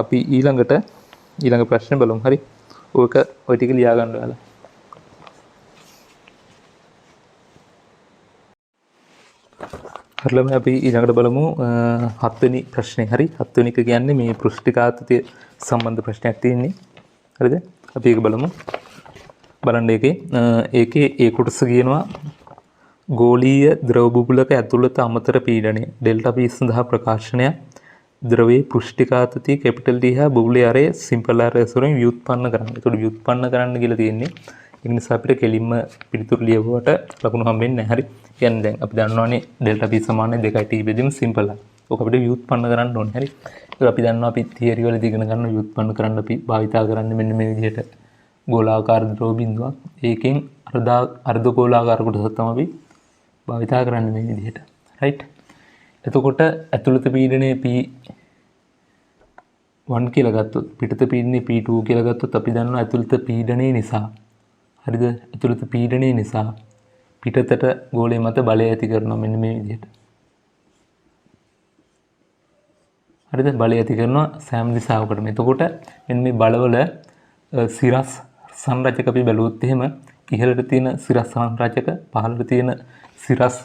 අපි ඊළඟ ප්‍රශ්නේ බලමු. හරි. ඔය ටික ලියා ගන්න ඔයාලා. හරිලම අපි ඊළඟට බලමු 7 වෙනි ප්‍රශ්නේ. හරි. 7 වෙනි එක කියන්නේ මේ පෘෂ්ඨිකාතතිය සම්බන්ධ ප්‍රශ්නයක් තියෙන්නේ. හරිද? අපි ඒක බලමු. බලන්න ඒකේ ඒ කොටස කියනවා ගෝලීය ද්‍රව බුබුලක ඇතුළත අමතර පීඩනය ඩෙල්ටා P සඳහා ප්‍රකාශනයක් ද්‍රවයේ පුෂ්ටිකාතතිය කැපිටල් D හා බුබුලේ ආරය සිම්පල් ආරය වලින් ව්‍යුත්පන්න කරන්න. ඒකට ව්‍යුත්පන්න කරන්න කියලා තියෙන්නේ. ඒ නිසා අපිට කෙලින්ම පිළිතුරු ලියවුවට ලකුණු හම්බෙන්නේ නැහැ. හරි. කියන්නේ දැන් අපි දන්නවනේ ඩෙල්ටා P සමාන 2යි T බෙදීම සිම්පල් ආරය. ඔක අපිට ව්‍යුත්පන්න කරන්න ඕනේ. හරි. ඒක අපි දන්නවා අපි තියරි වලදී ඉගෙන ගන්න ව්‍යුත්පන්න කරන්න අපි භාවිතා කරන්නේ මෙන්න මේ විදිහට ගෝලාකාර ද්‍රව බිඳුවක්. ඒකෙන් අර්ධ ගෝලාකාර කොටසක් තමයි අපි භාවිතා කරන්නේ මේ විදිහට. රයිට්. එතකොට ඇතුළත පීඩනය P1 කියලා ගත්තොත් පිටත පීඩනය P2 කියලා ගත්තොත් අපි දන්නවා ඇතුළත පීඩනය නිසා හරිද? ඇතුළත පීඩනය නිසා පිටතට ගෝලය මත බලය ඇති කරනවා මෙන්න මේ විදිහට. හරිද? බලය ඇති කරනවා සෑම දිශාවකටම. එතකොට මෙන්න මේ බලවල සිරස් සංරචක අපි බැලුවොත් එහෙම ඉහළට තියෙන සිරස් සංරචක පහළට තියෙන සිරස්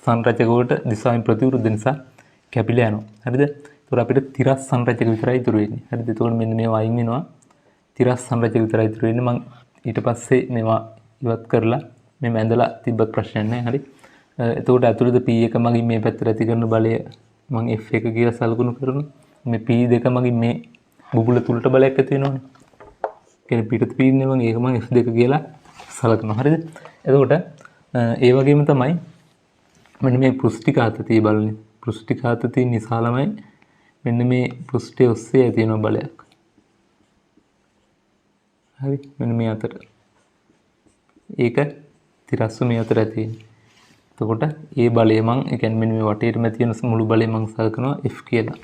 සංරචක වලට දිශාවෙන් ප්‍රතිවිරුද්ධ නිසා කැපිලා යනවා. හරිද? ඒතකොට අපිට තිරස් සංරචක විතරයි ඉතුරු වෙන්නේ. හරිද? ඒතකොට මෙන්න මේවා අයින් වෙනවා. තිරස් සංරචක විතරයි ඉතුරු වෙන්නේ. මම ඊට පස්සේ මේවා ඉවත් කරලා මේ ඇඳලා තිබ්බත් ප්‍රශ්නයක් නැහැ. හරි. එතකොට ඇතුළත P1 මගින් මේ පැත්තට ඇති කරන බලය මම F1 කියලා සලකුණු කරනවා. මේ P2 මගින් මේ බුබුල තුලට බලයක් ඇති වෙනවනේ. කියන්නේ පිටත පීඩනය මම ඒක මම F2 කියලා සලකනවා. හරිද? එතකොට ඒ වගේම තමයි මෙන්න මේ පෘෂ්ඨිකාතතිය බලන්නේ. පෘෂ්ඨිකාතතිය නිසා ළමයි මෙන්න මේ පෘෂ්ඨය ඔස්සේ ඇති වෙන බලයක්. හරි. මෙන්න මේ අතර. ඒක තිරස්ව මේ අතර ඇති වෙන්නේ. එතකොට ඒ බලය මම ඒ කියන්නේ මෙන්න මේ වටේටම තියෙන මුළු බලය මම සලකනවා F කියලා.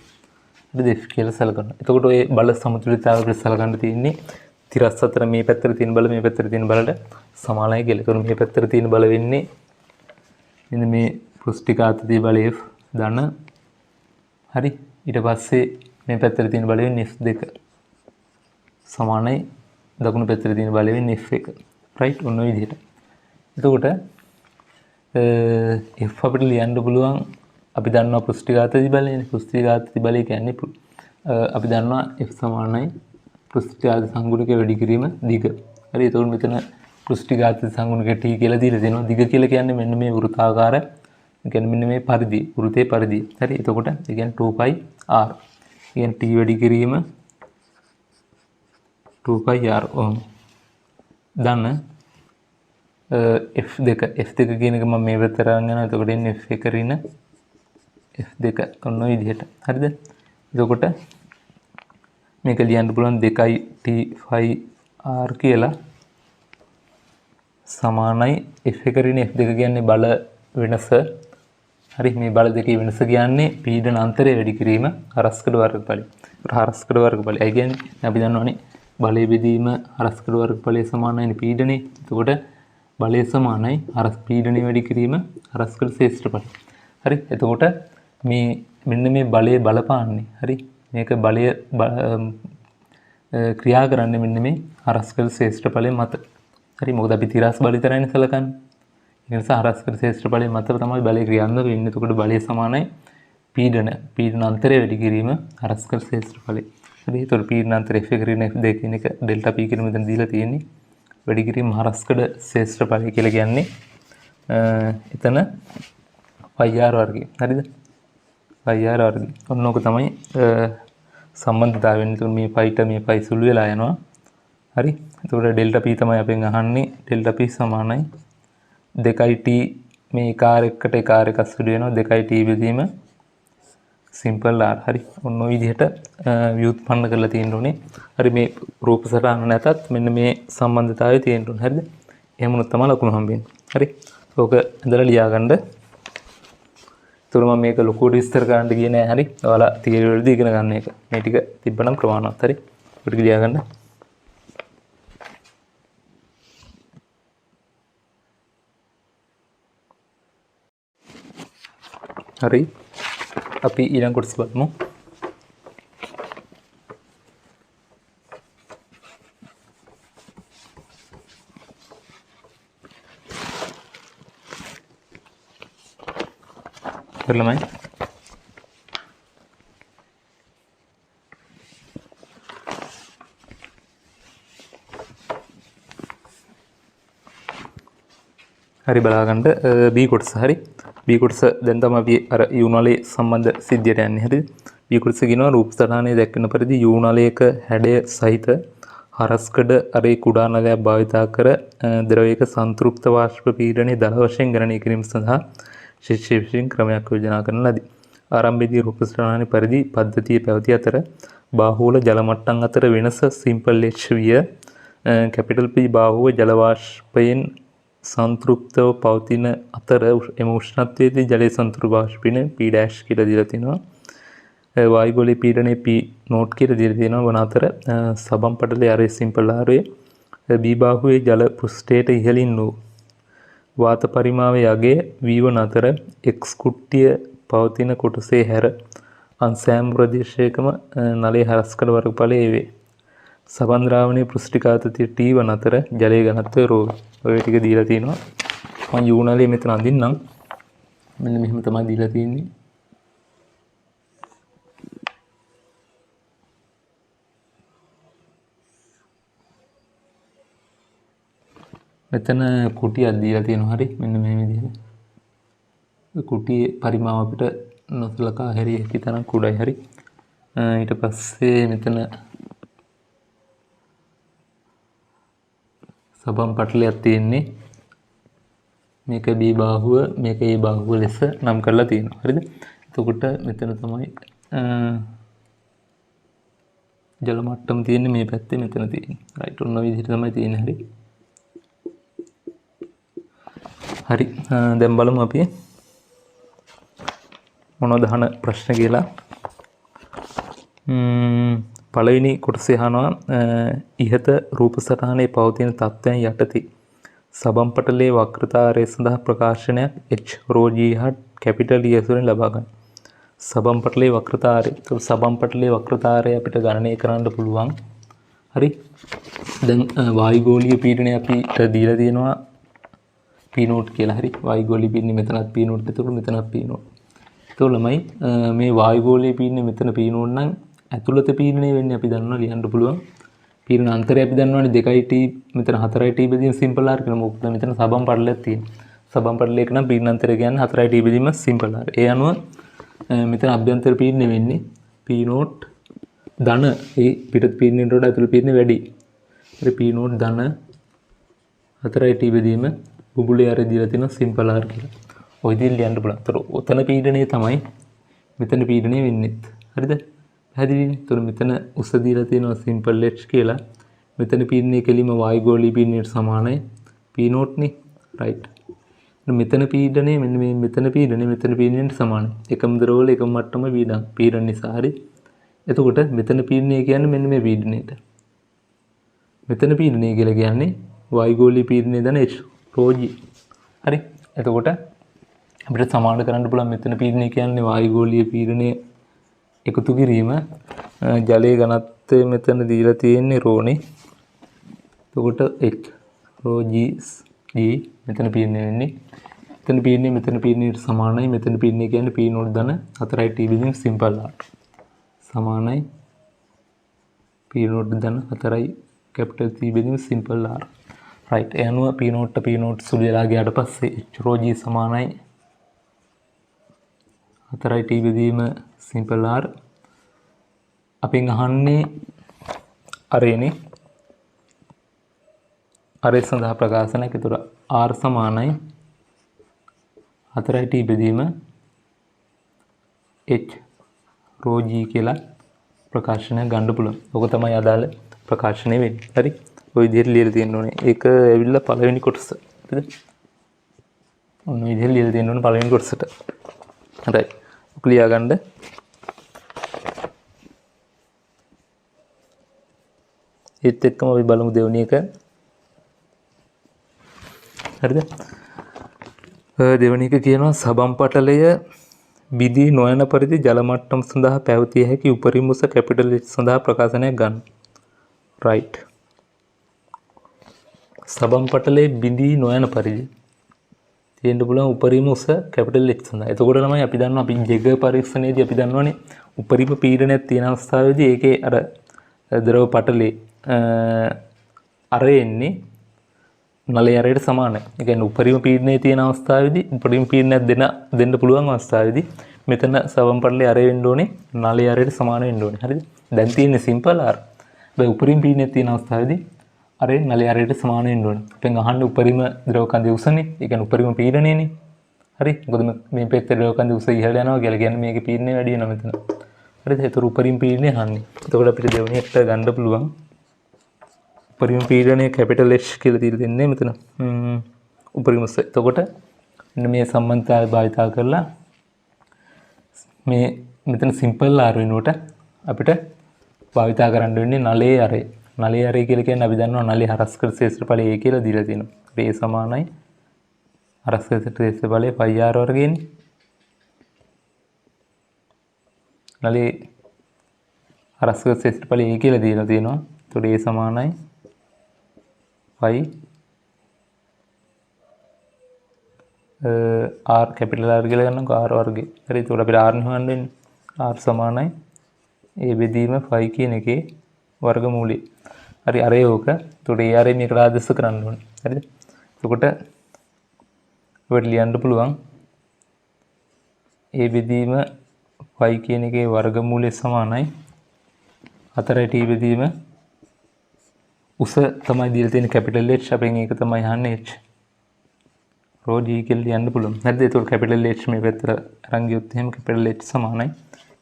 හරිද? F කියලා සලකනවා. එතකොට ඔය බල සමතුලිතතාවයට සලකන්න තියෙන්නේ තිරස් අතර මේ පැත්තට තියෙන බල මේ පැත්තට තියෙන බලට සමානයි කියලා. ඒතකොට මේ පැත්තට තියෙන බල වෙන්නේ මෙන්න මේ පෘෂ්ඨිකාතතිය බලය F ධන. හරි. ඊට පස්සේ මේ පැත්තට තියෙන බලය වෙන්නේ F2 සමානයි දකුණු පැත්තට තියෙන බලය වෙන්නේ F1. රයිට්. ඔන්න ඔය විදිහට. එතකොට F අපිට ලියන්න පුළුවන් අපි දන්නවා පෘෂ්ඨිකාතතිය බලයනේ. පෘෂ්ඨිකාතතිය බලය කියන්නේ අපි දන්නවා F සමානයි පෘෂ්ඨිඝාත සංගුණක වැඩි කිරීම දිග. හරි. එතකොට මෙතන පෘෂ්ඨිඝාත සංගුණක T කියලා දීලා දෙනවා. දිග කියලා කියන්නේ මෙන්න මේ වෘත්තාකාර කියන්නේ මෙන්න මේ පරිදි වෘතයේ පරිදි. හරි. එතකොට ඒ කියන්නේ 2πr. කියන්නේ T වැඩි කිරීම 2πr ඕම්. දන්න F2 කියන එක මම මේ පැත්තට අරන් යනවා. එතකොට එන්නේ F1 රින F2 ඔන්න ඔය විදිහට. හරිද? එතකොට මේක ලියන්න පුළුවන් 2යි T5R කියලා සමානයි F1 රින F2 කියන්නේ බල වෙනස. හරි. මේ බල දෙකේ වෙනස කියන්නේ පීඩන අන්තරය වැඩි කිරීම හරස්කඩ වර්ගඵලය. ඒකට හරස්කඩ වර්ගඵලය. ඒ කියන්නේ අපි දන්නවනේ බලය බෙදීම හරස්කඩ වර්ගඵලය සමානයි පීඩනේ. එතකොට බලය සමානයි පීඩනය වැඩි කිරීම හරස්කඩ ශ්‍රේෂ්ඨඵලය. හරි. එතකොට මේ මෙන්න මේ බලය බලපාන්නේ. හරි. මේක බලය ක්‍රියා කරන්නේ මෙන්න මේ හරස්කඩ ශ්‍රේෂ්ඨඵලය මත. හරි. මොකද අපි තිරස් බල විතරයිනේ සලකන්නේ. ඒ නිසා හරස්කඩ ශ්‍රේෂ්ඨඵලය මත තමයි බලය ක්‍රියාත්මක වෙන්නේ. එතකොට බලය සමානයි පීඩන අන්තරය වැඩි කිරීම හරස්කඩ ශ්‍රේෂ්ඨඵලය. හරි. ඒතකොට පීඩන අන්තරය F1 රින F2 කියන එක ඩෙල්ටා P කියන මෙතන දීලා තියෙන්නේ. වැඩි කිරීම හරස්කඩ ශ්‍රේෂ්ඨඵලය කියලා කියන්නේ එතන πr වර්ගය. හරිද? πr වර්ගය. ඔන්න ඕක තමයි සම්බන්ධතාවය වෙන්නේ. එතකොට මේ πට මේ π සුළු වෙලා යනවා. හරි. එතකොට ඩෙල්ටා P තමයි අපෙන් අහන්නේ. ඩෙල්ටා P සමානයි 2යි T මේ එක එකට එක එකක් සුළු වෙනවා. 2යි T බෙදීම සිම්පල් R. හරි. ඔන්න ඔය විදිහට ව්‍යුත්පන්න කරලා තියෙන්න ඕනේ. හරි. මේ රූප සටහන නැතත් මෙන්න මේ සම්බන්ධතාවය තියෙන්න ඕනේ. හරිද? එහෙම වුණොත් තමයි ලකුණු හම්බෙන්නේ. හරි. ඕක ඇඳලා ලියා ගන්න. ඒතර මම මේක ලොකුට විස්තර කරන්න ගියේ නෑ. හරි. ඔයාලා තියරි වලදී ඉගෙන ගන්න එක. මේ ටික තිබ්බනම් ප්‍රමාණවත්. හරි. ඔය ටික ලියා ගන්න. හරි. අපි ඊළඟ කොටස බලමු. ළමයි හරි බලාගන්න B කොටස හරි B කොටස දැන් තමයි අපි අර U නලයේ සම්බන්ධ සිද්ධියට යන්නේ හරිද B කොටස කියනවා රූප සටහනේ දැක්වෙන පරිදි U නලයක හැඩය සහිත හරස්කඩ අරේ කුඩා නලයක් භාවිතා කර ද්‍රවයක සංතෘප්ත වාෂ්ප පීඩනය දල වශයෙන් ගණනය කිරීම සඳහා ශිෂ්‍ය ක්‍රමයක් යෝජනා කරන ලදී. ආරම්භයේදී රූප සටහනේ පරිදි පද්ධතිය පැවති අතර බාහුවල ජල මට්ටම් අතර වෙනස සිම්පල් H විය කැපිටල් P බාහුව ජල වාෂ්පයෙන් සංතෘප්තව පවතින අතර එම උෂ්ණත්වයේදී ජලයේ සංතෘප්ත වාෂ්පින P' කියලා දීලා තිනවා. වායුගෝලීය පීඩනය P නෝට් කියලා දීලා තියෙනවා වන අතර සබම් පටලයේ අරේ සිම්පල් ආරයේ B බාහුවේ ජල පෘෂ්ඨයට ඉහළින් වූ වාත පරිමාවේ යගේ V1 අතර X කුට්ටිය පවතින කොටසේ හැර අන් සෑම ප්‍රදේශයකම නලයේ හරස්කඩ වර්ගඵලය වේ. සබන් ද්‍රාවණයේ පෘෂ්ඨිකාතතිය T1 අතර ජලයේ ඝනත්වය ρ. ඔය ටික දීලා තිනවා. මම U නලයේ මෙතන අඳින්නම්. මෙන්න මෙහෙම තමයි දීලා තියෙන්නේ. මෙතන කුටියක් දීලා තියෙනවා හරි මෙන්න මේ විදිහට. කුටියේ පරිමාව අපිට නොසලකා හැරිය හැකි තරම් කුඩායි හරි. ඊට පස්සේ මෙතන සබම් පටලයක් තියෙන්නේ. මේක B බාහුව මේක A බාහුව ලෙස නම් කරලා තියෙනවා. හරිද? එතකොට මෙතන තමයි ජල මට්ටම තියෙන්නේ මේ පැත්තේ මෙතන තියෙන්නේ. රයිට් ඔන්න විදිහට තමයි තියෙන්නේ හරි. හරි දැන් බලමු අපි මොනවද අහන ප්‍රශ්න කියලා. පළවෙනි කොටසේ අහනවා ඉහත රූප සටහනේ පවතින තත්ත්වයන් යටතේ සබම් පටලයේ වක්‍රතාවය සඳහා ප්‍රකාශනයක් H rho G හා කැපිටල් E ඇසුරෙන් ලබා ගන්න. සබම් පටලයේ වක්‍රතාවය. ඒක සබම් පටලයේ වක්‍රතාවය අපිට ගණනය කරන්න පුළුවන්. හරි. දැන් වායුගෝලීය පීඩනය අපිට දීලා තියෙනවා P නෝට් කියලා. හරි. වායුගෝලීය පීඩනය මෙතනත් P නෝට් එතකොට මෙතනත් P නෝට්. එතකොටමයි මේ වායුගෝලීය පීඩනය මෙතන P නෝට් නම් ඇතුළත පීඩනය වෙන්නේ අපි දන්නවා ලියන්න පුළුවන්. පීඩන අන්තරය අපි දන්නවනේ 2t මෙතන 4t බෙදීම සිම්පල් r කියලා. මොකද මෙතන සබම් පටලයක් තියෙනවා. සබම් පටලයක නම් පීඩන අන්තරය කියන්නේ 4t බෙදීම සිම්පල් r. ඒ අනුව මෙතන අභ්‍යන්තර පීඩනය වෙන්නේ P නෝට් ධන ඒ පිටත පීඩනයට වඩා ඇතුළත පීඩනය වැඩි. හරි P නෝට් ධන 4t බෙදීම බුබුලේ අර දීලා තියෙන සිම්පල් r කියලා. ඔය විදිහට ලියන්න පුළුවන්. ඒතර ඔතන පීඩනය තමයි මෙතන පීඩනය වෙන්නේ. හරිද? පැහැදිලිනේ. ඒතර මෙතන උස දීලා තියෙනවා සිම්පල් h කියලා. මෙතන පීඩනය කෙලිම වායුගෝලීය පීඩනයට සමානයි. P නෝට් නේ. රයිට්. මෙතන පීඩනය මෙන්න මේ මෙතන පීඩනයට සමානයි. එකම ද්‍රවවල එකම මට්ටම පීඩන නිසා හරි. එතකොට මෙතන පීඩනය කියන්නේ මෙන්න මේ පීඩනයට. මෙතන පීඩනය කියලා කියන්නේ වායුගෝලීය පීඩනය දන h rho G. හරි. එතකොට අපිට සමාන කරන්න පුළුවන් මෙතන පීඩනය කියන්නේ වායුගෝලීය පීඩනය එකතු කිරීම ජලයේ ඝනත්වය මෙතන දීලා තියෙන්නේ ρ නේ. එතකොට h ρ G මෙතන පීඩනය වෙන්නේ. මෙතන පීඩනයට සමානයි. මෙතන පීඩනය කියන්නේ P නෝට් ධන 4t බෙදීම සිම්පල් r. සමානයි P නෝට් ධන 4i කැපිටල් T බෙදීම සිම්පල් r. රයිට්. ඒ අනුව P නෝට් සුළු වෙලා ගියාට පස්සේ h ρ G සමානයි 4t බෙදීම සිම්පල් r. අපෙන් අහන්නේ අරේනේ. අරේ සඳහා ප්‍රකාශනයක්. ඒතර r සමානයි 4t බෙදීම h rho G කියලා ප්‍රකාශනයක් ගන්න පුළුවන්. ඔක තමයි අදාළ ප්‍රකාශනය වෙන්නේ. හරි. ඔය විදිහට ලියලා තියෙන්න ඕනේ. ඒක ඇවිල්ලා පළවෙනි කොටස. හරිද? ඔන්න ඔය විදිහට ලියලා තියෙන්න ඕනේ පළවෙනි කොටසට. හරි. ඔක ලියා ගන්න. ඒත් එක්කම අපි බලමු දෙවෙනි එක. හරිද? දෙවෙනි එක කියනවා සබම් පටලය බිදී නොයන පරිදි ජල මට්ටම සඳහා පැවතිය හැකි උපරිම උස කැපිටල් H සඳහා ප්‍රකාශනයක් ගන්න. රයිට්. සබම් පටලයේ බිදී නොයන පරිදි තියෙන්න පුළුවන් උපරිම උස කැපිටල් H සඳහා. එතකොට තමයි අපි දන්නවා අපි ජෙග පරීක්ෂණයේදී අපි දන්නවනේ උපරිම පීඩනයක් තියෙන අවස්ථාවේදී ඒකේ අර ද්‍රව පටලේ අර එන්නේ නලයේ අරයට සමානයි. ඒ කියන්නේ උපරිම පීඩනයේ තියෙන අවස්ථාවේදී උපරිම පීඩනයක් දෙන්න පුළුවන් අවස්ථාවේදී මෙතන සවම් පටලේ අරය වෙන්න ඕනේ නලයේ අරයට සමාන වෙන්න ඕනේ. හරිද? දැන් තියෙන්නේ සිම්පල් ආර. හැබැයි උපරිම පීඩනයක් තියෙන අවස්ථාවේදී අරේ නලයේ අරයට සමාන වෙන්න ඕනේ. අපෙන් අහන්නේ උපරිම ද්‍රව කන්දේ උසනේ. ඒ කියන්නේ උපරිම පීඩනයනේ. හරි? මොකද මේ පැත්තේ ද්‍රව කන්දේ උස ඉහළ යනවා කියලා කියන්නේ මේකේ පීඩනය වැඩි වෙනවා මෙතන. හරිද? ඒතර උපරිම පීඩනය අහන්නේ. එතකොට අපිට දෙවෙනි එකට ගන්න පුළුවන් උපරිම පීඩනය කැපිටල් H කියලා දීලා දෙන්නේ මෙතන. උපරිම උස. එතකොට මෙන්න මේ සම්බන්ධතාවය භාවිතා කරලා මේ මෙතන සිම්පල් R වෙනුවට අපිට භාවිතා කරන්න වෙන්නේ නලයේ අරය. නලයේ අරය කියලා කියන්නේ අපි දන්නවා නලයේ හරස්කර ක්ෂේත්‍රඵලය A කියලා දීලා තියෙනවා. A සමානයි හරස්කර ක්ෂේත්‍රඵලය πr වර්ගයනේ. නලයේ හරස්කර ක්ෂේත්‍රඵලය A කියලා දීලා තියෙනවා. එතකොට A සමානයි π R කැපිටල් R කියලා ගන්නකො R වර්ගය. හරි. එතකොට අපිට R හොයන්න වෙන්නේ. R සමානයි A බෙදීම π කියන එකේ වර්ගමූලය. හරි අරේ ඕක. එතකොට ඒ අරේ මේකට ආදේශ කරන්න ඕනේ. හරිද? එතකොට ඔබට ලියන්න පුළුවන් A බෙදීම π කියන එකේ වර්ගමූලය සමානයි 4t බෙදීම උස තමයි දීලා තියෙන කැපිටල් H. අපෙන් ඒක තමයි අහන්නේ H. රෝ G කියලා ලියන්න පුළුවන්. හරිද? එතකොට කැපිටල් H මේ පැත්තට අරන් ගියොත් එහෙම කැපිටල් H සමානයි.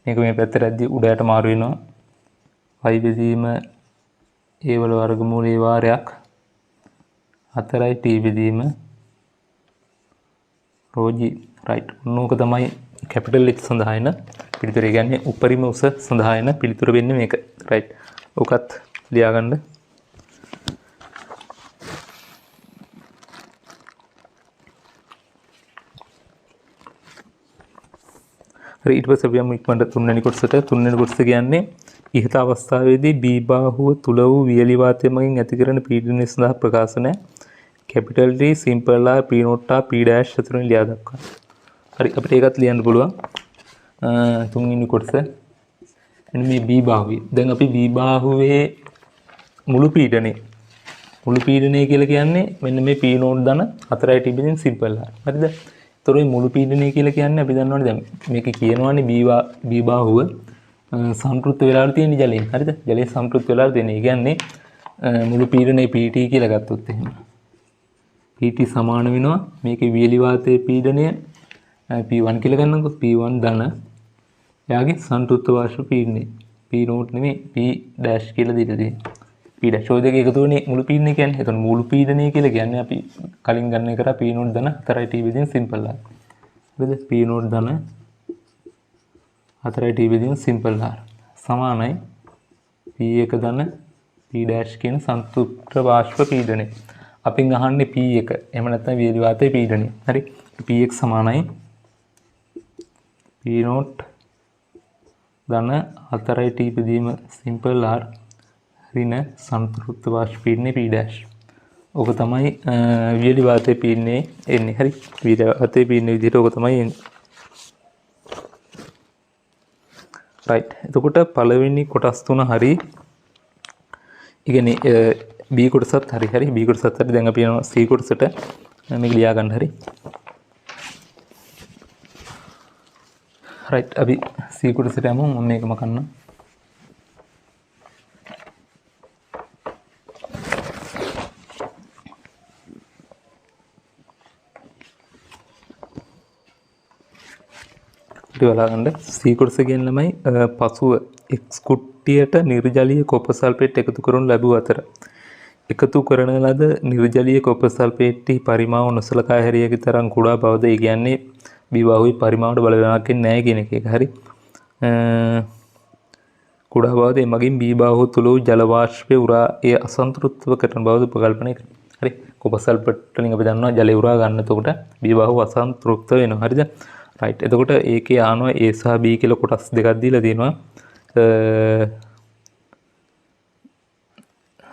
මේක මේ පැත්තට ඇද්දි උඩයට මාරු වෙනවා. π බෙදීම A වල වර්ගමූලයේ වාරයක් 4t බෙදීම රෝ G. right. ඕක තමයි කැපිටල් H සඳහා එන පිළිතුර. ඒ කියන්නේ උපරිම උස සඳහා එන පිළිතුර වෙන්නේ මේක. right. ඔකත් ලියාගන්න. හරි ඊට පස්සේ අපි යමු ඉක්මනට තුන්වෙනි කොටසට. තුන්වෙනි කොටස කියන්නේ ඉහත අවස්ථාවේදී B බාහුව තුල වූ වියලි වාතය මගින් ඇති කරන පීඩනය සඳහා ප්‍රකාශනය capital D simple R P not R P dash අතරින් ලියා දක්වන්න. හරි අපිට ඒකත් ලියන්න පුළුවන්. තුන්වෙනි කොටස එන්න මේ B බාහුවේ. දැන් අපි B බාහුවේ මුළු පීඩනය කියලා කියන්නේ මෙන්න මේ P not ධන 4t බෙදෙන සිම්පල් R. හරිද? ඒතර මේ මුළු පීඩනය කියලා කියන්නේ අපි දන්නවනේ දැන් මේක කියනවානේ B බාහුව සංකෘත වෙලා තියෙන ජලයෙන්. හරිද? ජලයේ සංකෘත වෙලා තියෙන. ඒ කියන්නේ මුළු පීඩනයේ PT කියලා ගත්තොත් එහෙම. PT සමාන වෙනවා මේකේ වියලි වාතයේ පීඩනය P1 කියලා ගන්නකො. P1 ධන එයාගේ සංකෘත වාෂ්ප පීඩනය. P not නෙමෙයි P dash කියලා දීලා තියෙනවා. P dash ඔය දෙක එකතු වෙන්නේ මුළු පීඩනය කියන්නේ. එතකොට මුළු පීඩනය කියලා කියන්නේ අපි කලින් ගන්න එක P not ධන 4t බෙදීම සිම්පල් R. හරිද? P not ධන 4t බෙදීම සිම්පල් R සමානයි P1 ධන P dash කියන සංතෘප්ත වාෂ්ප පීඩනය. අපින් අහන්නේ P1. එහෙම නැත්නම් වියලි වාතයේ පීඩනය. හරි. P1 සමානයි P not ධන 4t බෙදීම සිම්පල් R ඍණ සංතෘප්ත වාෂ්ප පීඩනය P dash. ඕක තමයි වියලි වාතයේ පීඩනය එන්නේ. හරි. වියලි වාතයේ පීඩනය විදිහට ඕක තමයි එන්නේ. right. එතකොට පළවෙනි කොටස් තුන හරි. ඒ කියන්නේ B කොටසත් හරි. B කොටසත් හරි. දැන් අපි යනවා C කොටසට. මේක ලියා ගන්න හරි. right. අපි C කොටසට යමු. මම මේකම කරන්න. ගන්න C කොටස කියන්නේ ළමයි පසුව X කුට්ටියට නිර්ජලීය කොපර් සල්ෆේට් එකතු කරනු ලැබුව අතර එකතු කරන ලද නිර්ජලීය කොපර් සල්ෆේට්ටි පරිමාව නොසලකා හැරියකි තරම් කුඩා බවද ඒ කියන්නේ B බාහුවේ පරිමාවට බලපෑමක් නැහැ කියන එක. හරි. කුඩා බවද ඒ මගින් B බාහුව තුල වූ ජල වාෂ්පය උරා ඒ අසන්තෘප්තව කරන බවද උපකල්පනය කරනවා. හරි. කොපර් සල්ෆේට් වලින් අපි දන්නවා ජලය උරා ගන්න. එතකොට B බාහුව අසන්තෘප්ත වෙනවා. හරිද? right. එතකොට ඒකේ ආනවා A සහ B කියලා කොටස් දෙකක් දීලා තියෙනවා.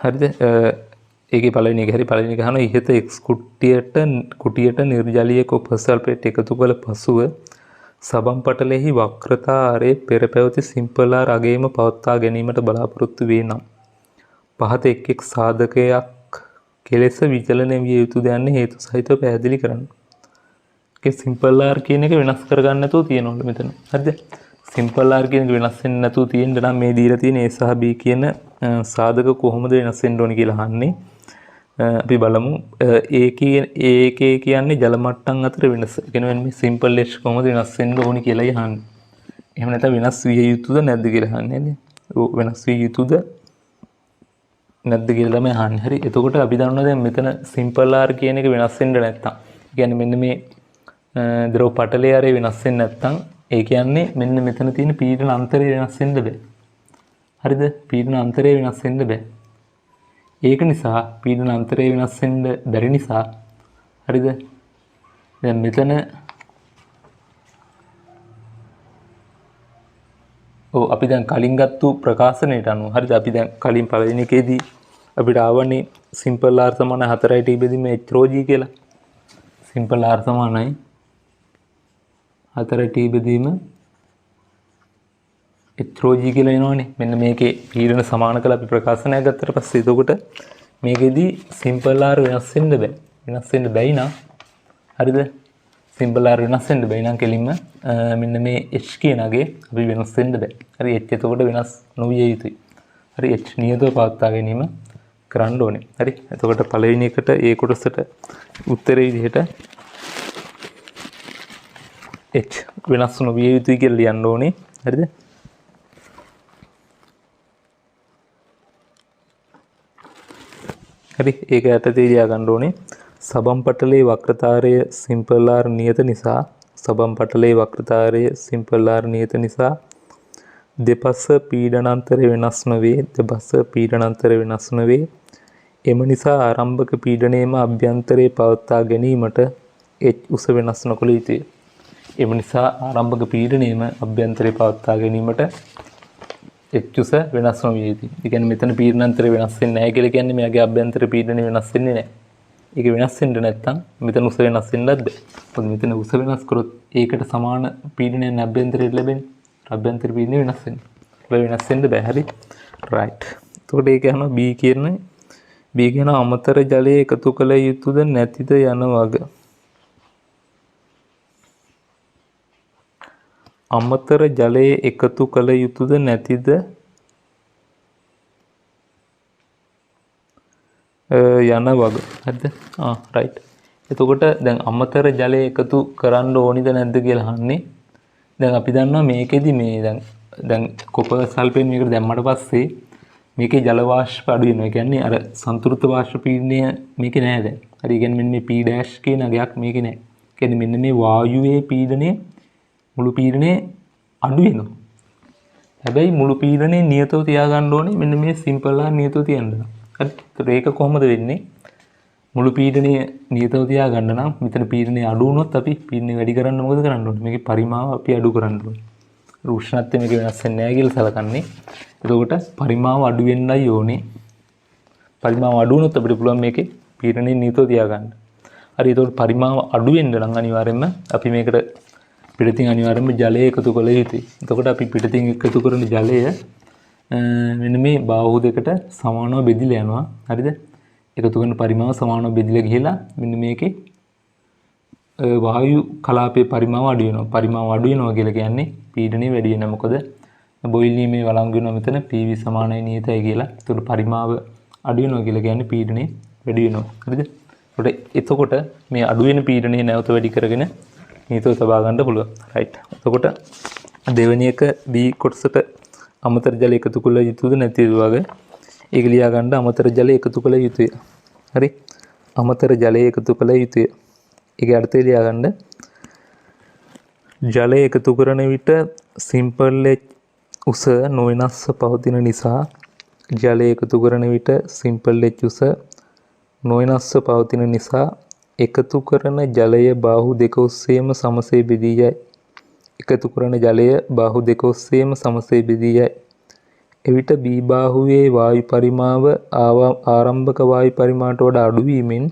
හරිද? ඒකේ පළවෙනි එක හරි පළවෙනි එක අහනවා ඉහත X කුටියට නිර්ජලීය කොපර් සල්ෆේට් එකතු කළ පසුව සබම් පටලෙහි වක්‍රතා ආරේ පෙර පැවති සිම්පල් R අගේම පවත්වා ගැනීමට බලාපොරොත්තු වේ නම් පහත එක් එක් සාධකයක් කෙලෙස විචලනය විය යුතුද යන්නේ හේතු සහිතව පැහැදිලි කරන්න. ඒකේ සිම්පල් R කියන එක වෙනස් කරගන්න නැතුව තියෙනවලු මෙතන. හරිද? සිම්පල් R කියන එක වෙනස් වෙන්නේ නැතුව තියෙන්න නම් මේ දීලා තියෙන A සහ B කියන සාධක කොහොමද වෙනස් වෙන්න ඕනේ කියලා අහන්නේ. අපි බලමු AK කියන්නේ ජල මට්ටම් අතර වෙනස. ඒ කියන්නේ මේ සිම්පල් H කොහොමද වෙනස් වෙන්න ඕනේ කියලා අහන්නේ. එහෙම නැත්නම් වෙනස් විය යුතුද නැද්ද කියලා අහන්නේ නේද? වෙනස් විය යුතුද නැද්ද කියලා තමයි අහන්නේ. හරි. එතකොට අපි දන්නවා දැන් මෙතන සිම්පල් R කියන එක වෙනස් වෙන්න නැත්තම්. ඒ කියන්නේ මෙන්න මේ ද්‍රව පටලයේ ආරේ වෙනස් වෙන්නේ නැත්තම් ඒ කියන්නේ මෙන්න මෙතන තියෙන පීඩන අන්තරය වෙනස් වෙන්න බෑ. හරිද? පීඩන අන්තරය වෙනස් වෙන්න බෑ. ඒක නිසා පීඩන අන්තරය වෙනස් වෙන්න බැරි නිසා හරිද? දැන් මෙතන අපි දැන් කලින් ගත්තු ප්‍රකාශනයට අනුව හරිද? අපි දැන් කලින් පළවෙනි එකේදී අපිට ආවනේ සිම්පල් R සමාන 4ට ඉබෙදීම HρG කියලා. සිම්පල් R සමානයි 4ට ඉබෙදීම HρG කියලා එනවනේ. මෙන්න මේකේ පීඩන සමාන කළ අපි ප්‍රකාශනය ගත්තට පස්සේ එතකොට මේකෙදී සිම්පල් R වෙනස් වෙන්න බෑ. වෙනස් වෙන්න බැයි නම් හරිද? සිම්පල් R වෙනස් වෙන්න බැයි නම් කෙලින්ම මෙන්න මේ H කියනගේ අපි වෙනස් වෙන්න බෑ. හරි H එතකොට වෙනස් නොවිය යුතුයි. හරි H නියතව පවත්වා ගැනීම කරන්න ඕනේ. හරි. එතකොට පළවෙනි එකට ඒ කොටසට උත්තරේ විදිහට H වෙනස් නොවිය යුතුයි කියලා ලියන්න ඕනේ. හරිද? හරි ඒක යටතේ ලියා ගන්න ඕනේ. සබම් පටලයේ වක්‍රතාරය සිම්පල් R නියත නිසා සබම් පටලයේ වක්‍රතාරය සිම්පල් R නියත නිසා දෙපස පීඩනාන්තරය වෙනස් නොවේ. දෙපස පීඩනාන්තරය වෙනස් නොවේ. එම නිසා ආරම්භක පීඩනයේම අභ්‍යන්තරයේ පවත්වා ගැනීමට H උස වෙනස් නොකළ යුතුය. එම නිසා ආරම්භක පීඩනයේම අභ්‍යන්තරයේ පවත්වා ගැනීමට H උස වෙනස් නොවිය යුතුයි. ඒ කියන්නේ මෙතන පීඩනාන්තරය වෙනස් වෙන්නේ නැහැ කියලා කියන්නේ මෙයාගේ අභ්‍යන්තර පීඩනය වෙනස් වෙන්නේ නැහැ. ඒක වෙනස් වෙන්න නැත්නම් මෙතන උස වෙනස් වෙන්නත් බෑ. මොකද මෙතන උස වෙනස් කරොත් ඒකට සමාන පීඩනයක් අභ්‍යන්තරයට ලැබෙන්නේ. අභ්‍යන්තර පීඩනය වෙනස් වෙනවා. ඒක වෙනස් වෙන්න බෑ. හරි. රයිට්. එතකොට ඒක යනවා B කියන අමතර ජලයේ එකතු කළ යුතුද නැතිද යන වග. අමතර ජලයේ එකතු කළ යුතුද නැතිද යන වග. හරිද? රයිට්. එතකොට දැන් අමතර ජලය එකතු කරන්න ඕනිද නැද්ද කියලා අහන්නේ. දැන් අපි දන්නවා මේකෙදි මේ දැන් කොපර් සල්ෆේට් මේකට දැම්මට පස්සේ මේකේ ජල වාෂ්ප අඩු වෙනවා. ඒ කියන්නේ අර සන්තුලිත වාෂ්ප පීඩනය මේකේ නැහැ දැන්. හරි. ඒ කියන්නේ මෙන්න මේ P ඩෑෂ් කියන අගයක් මේකේ නැහැ. ඒ කියන්නේ මෙන්න මේ වායුවේ පීඩනය මුළු පීඩනය අඩු වෙනවා. හැබැයි මුළු පීඩනය නියතව තියාගන්න ඕනේ මෙන්න මේ සිම්පල් R නියතව තියන්න. හරි. ඒක කොහොමද වෙන්නේ? මුළු පීඩනය නියතව තියාගන්න නම් මෙතන පීඩනය අඩු වුණොත් අපි පීඩනය වැඩි කරන්න මොකද කරන්න ඕනේ? මේකේ පරිමාව අපි අඩු කරන්න ඕනේ. උෂ්ණත්වය මේක වෙනස් වෙන්නේ නැහැ කියලා සලකන්නේ. එතකොට පරිමාව අඩු වෙන්නයි ඕනේ. පරිමාව අඩු වුණොත් අපිට පුළුවන් මේකේ පීඩනය නියතව තියාගන්න. හරි. එතකොට පරිමාව අඩු වෙන්න නම් අනිවාර්යයෙන්ම අපි මේකට පිටතින් අනිවාර්යයෙන්ම ජලය එකතු කළ යුතුයි. එතකොට අපි පිටතින් එකතු කරන ජලය මෙන්න මේ බාහුව දෙකට සමානව බෙදිලා යනවා. හරිද? එකතු කරන පරිමාව සමානව බෙදිලා ගිහලා මෙන්න මේකේ වායු කලාපයේ පරිමාව අඩු වෙනවා. පරිමාව අඩු වෙනවා කියලා කියන්නේ පීඩනය වැඩි වෙනවා. මොකද බොයිල් නීමේ වළංගු වෙනවා මෙතන PV සමානයි නියතයි කියලා. ඒතකොට පරිමාව අඩු වෙනවා කියලා කියන්නේ පීඩනය වැඩි වෙනවා. හරිද? එතකොට මේ අඩු වෙන පීඩනය නැවත වැඩි කරගෙන නියතව තබා ගන්න පුළුවන්. රයිට්. එතකොට දෙවෙනි එක B කොටසට අමතර ජල එකතු කළ යුතුද නැතිද වගේ ඒක ලියා ගන්න. අමතර ජල එකතු කළ යුතුය. හරි. අමතර ජලය එකතු කළ යුතුය. ඒක අර්ථය ලියා ගන්න. ජලය එකතු කරන විට සිම්පල් H උස නොවෙනස්ව පවතින නිසා ජලය එකතු කරන විට සිම්පල් H උස නොවෙනස්ව පවතින නිසා එකතු කරන ජලය බාහු දෙක ඔස්සේම සමසේ බෙදී යයි. එකතු කරන ජලය බාහු දෙක ඔස්සේම සමසේ බෙදී යයි. එවිට B බාහුවේ වායු පරිමාව ආරම්භක වායු පරිමාණයට වඩා අඩු වීමෙන්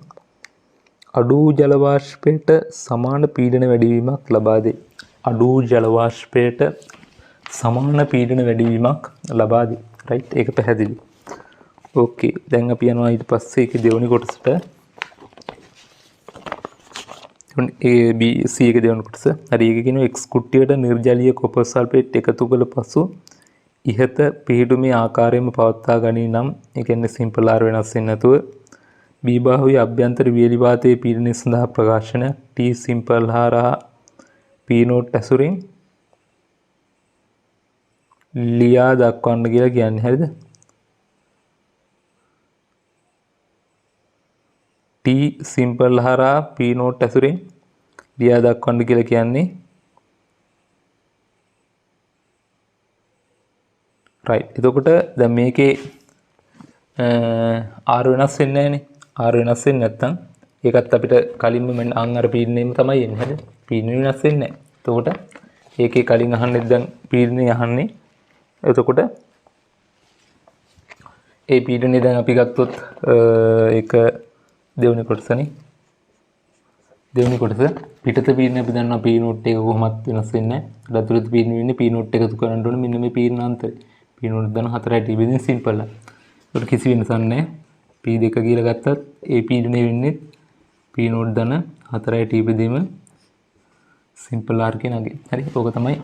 අඩු ජල වාෂ්පයට සමාන පීඩන වැඩිවීමක් ලබා දෙයි. අඩු ජල වාෂ්පයට සමාන පීඩන වැඩිවීමක් ලබා දෙයි. රයිට්. ඒක පැහැදිලි. ඕකේ. දැන් අපි යනවා ඊට පස්සේ ඒකේ දෙවෙනි කොටසට. A B C එකේ දෙවෙනි කොටස. හරි ඒක කියනවා X කුට්ටියට නිර්ජලීය කොපර් සල්ෆේට් එකතු කළ පසු ඉහත පිහිටුමේ ආකාරයෙන්ම පවත්වා ගනී නම් ඒ කියන්නේ සිම්පල් R වෙනස් වෙන්නේ නැතුව B බාහුවේ අභ්‍යන්තර වියලි වාතයේ පීඩනය සඳහා ප්‍රකාශනයක් T සිම්පල් හරහා P නෝට් ඇසුරින් ලියා දක්වන්න කියලා කියන්නේ. හරිද? T සිම්පල් හරහා P නෝට් ඇසුරින් ලියා දක්වන්න කියලා කියන්නේ right. එතකොට දැන් මේකේ R වෙනස් වෙන්නේ නැහනේ. R වෙනස් වෙන්නේ නැත්නම් ඒකත් අපිට කලින්ම මෙන්න අන් අර පීඩනයම තමයි එන්නේ. හරිද? පීඩනය වෙනස් වෙන්නේ නැහැ. එතකොට ඒකේ කලින් අහන්නේ දැන් පීඩනය අහන්නේ. එතකොට ඒ පීඩනය දැන් අපි ගත්තොත් ඒක දෙවෙනි කොටසනේ. දෙවෙනි කොටස පිටත පීඩනය අපි දන්නවා P නෝට් එක කොහොමත් වෙනස් වෙන්නේ නැහැ. ඇතුළත පීඩනය වෙන්නේ P නෝට් එකතු කරන්න ඕනේ. මෙන්න මේ පීඩනාන්තරය. P නෝට් දාන 4යි T බෙදෙන සිම්පල්. ඒකට කිසි වෙනසක් නැහැ. P2 කියලා ගත්තත් ඒ පීඩනය වෙන්නේ P නෝට් දාන 4යි T බෙදීම සිම්පල් R කියන අගේ. හරි. ඕක තමයි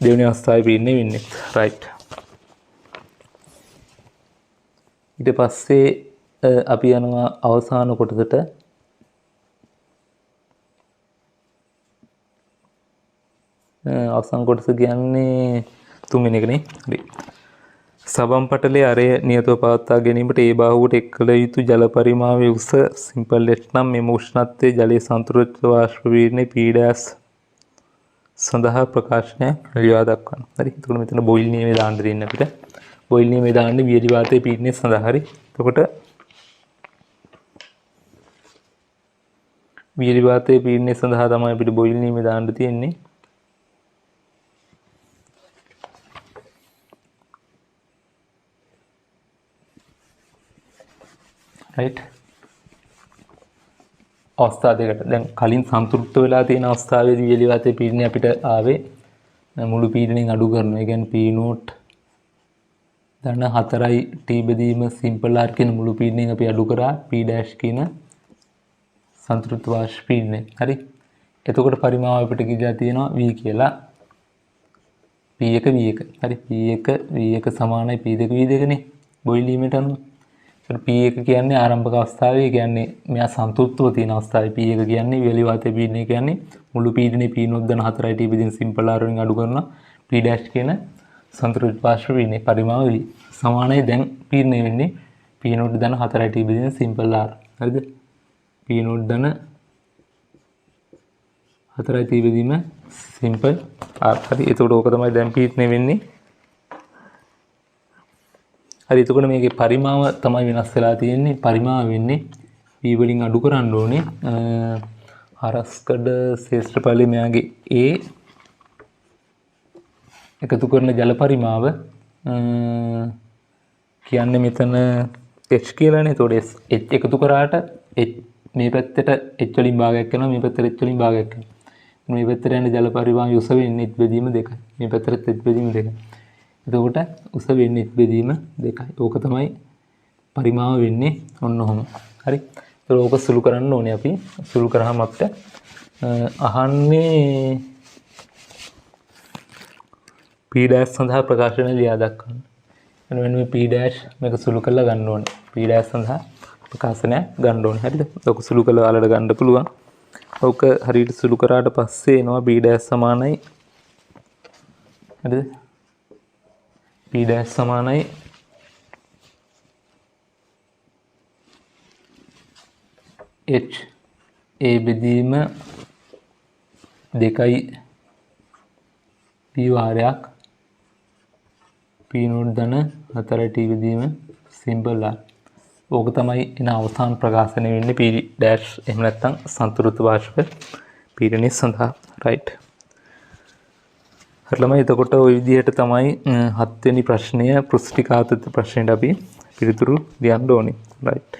දෙවෙනි අවස්ථාවේ පීඩනය වෙන්නේ. right. ඊට පස්සේ අපි යනවා අවසාන කොටසට. අවසාන කොටස කියන්නේ තුන්වෙනි එකනේ. හරි. සබම් පටලයේ අරය නියතව පවත්වා ගැනීමට ඒ බාහුවට එක් කළ යුතු ජල පරිමාවයේ උස සිම්පල් H නම් මෙම උෂ්ණත්වයේ ජලයේ සන්තුලිත වාෂ්ප පීඩනයේ P' සඳහා ප්‍රකාශනයක් ලියා දක්වන්න. හරි. එතකොට මෙතන බොයිල් නියමයේ දාන්න දෙන්න අපිට. බොයිල් නියමයේ දාන්නේ වියලි වාතයේ පීඩනය සඳහා. හරි. එතකොට වියලි වාතයේ පීඩනය සඳහා තමයි අපිට බොයිල් නියමයේ දාන්න තියෙන්නේ. right. අවස්ථා දෙකට දැන් කලින් සන්තුෂ්ත වෙලා තියෙන අවස්ථාවේදී වියලි වාතයේ පීඩනය අපිට ආවේ මුළු පීඩනයෙන් අඩු කරනවා. ඒ කියන්නේ P නෝට් ධන 4යි T බෙදීම සිම්පල් R කියන මුළු පීඩනයෙන් අපි අඩු කරා P dash කියන සන්තුෂ්ත වාෂ්ප පීඩනය. හරි. එතකොට පරිමාව අපිට කිව්ලා තියෙනවා V කියලා. P1 V1. හරි. P1 V1 සමානයි P2 V2 නේ. බොයිල් ලිමිට අනුව. P1 කියන්නේ ආරම්භක අවස්ථාවේ කියන්නේ මෙයා සන්තුෂ්තව තියෙන අවස්ථාවේ P1 කියන්නේ වියලි වාතයේ පීඩනය කියන්නේ මුළු පීඩනේ P නෝට් ධන 4යි T බෙදීම සිම්පල් R වලින් අඩු කරනවා P dash කියන සන්තුලිත වාෂ්ප පීඩනයේ පරිමාව V සමානයි දැන් පීඩනය වෙන්නේ P නෝට් ධන 4යි T බෙදීම සිම්පල් R. හරිද? P නෝට් ධන 4යි T බෙදීම සිම්පල් R. හරි. එතකොට ඕක තමයි දැන් පීඩනය වෙන්නේ. හරි. එතකොට මේකේ පරිමාව තමයි වෙනස් වෙලා තියෙන්නේ. පරිමාව වෙන්නේ V වලින් අඩු කරන්න ඕනේ. හරස්කඩ ශේෂ්ඨඵලයේ මෙයාගේ A එකතු කරන ජල පරිමාව කියන්නේ මෙතන H කියලානේ. එතකොට H එකතු කරාට මේ පැත්තට H වලින් භාගයක් කරනවා, මේ පැත්තට H වලින් භාගයක් කරනවා. මේ පැත්තට යන ජල පරිමාව උස වෙන්නේ H බෙදීම 2යි. මේ පැත්තට H බෙදීම 2යි. එතකොට උස වෙන්නේ H බෙදීම 2යි. ඕක තමයි පරිමාව වෙන්නේ ඔන්න ඔහොම. හරි. ඒක ඕක සුළු කරන්න ඕනේ අපි. සුළු කරාම අපිට අහන්නේ P dash සඳහා ප්‍රකාශන ලියා දක්වන්න. එන්න මේ P dash මේක සුළු කරලා ගන්න ඕනේ. P dash සඳහා ප්‍රකාශනයක් ගන්න ඕනේ. හරිද? ඔක සුළු කරලා ඔයාලට ගන්න පුළුවන්. ඔක හරියට සුළු කරාට පස්සේ එනවා P dash සමානයි. හරිද? P dash සමානයි H A බෙදීම 2යි P වාරයක් P නෝට් ධන 4යි T බෙදීම සිම්පල් R. ඕක තමයි එන අවසාන ප්‍රකාශනය වෙන්නේ P dash එහෙම නැත්නම් සන්තුලිත වාෂ්ප පීඩනය සඳහා. right. හරි ළමයි. එතකොට ওই විදිහට තමයි 7 වෙනි ප්‍රශ්නය පෘෂ්ටිකාතත ප්‍රශ්නෙට අපි පිළිතුරු ලියන්න ඕනේ. right.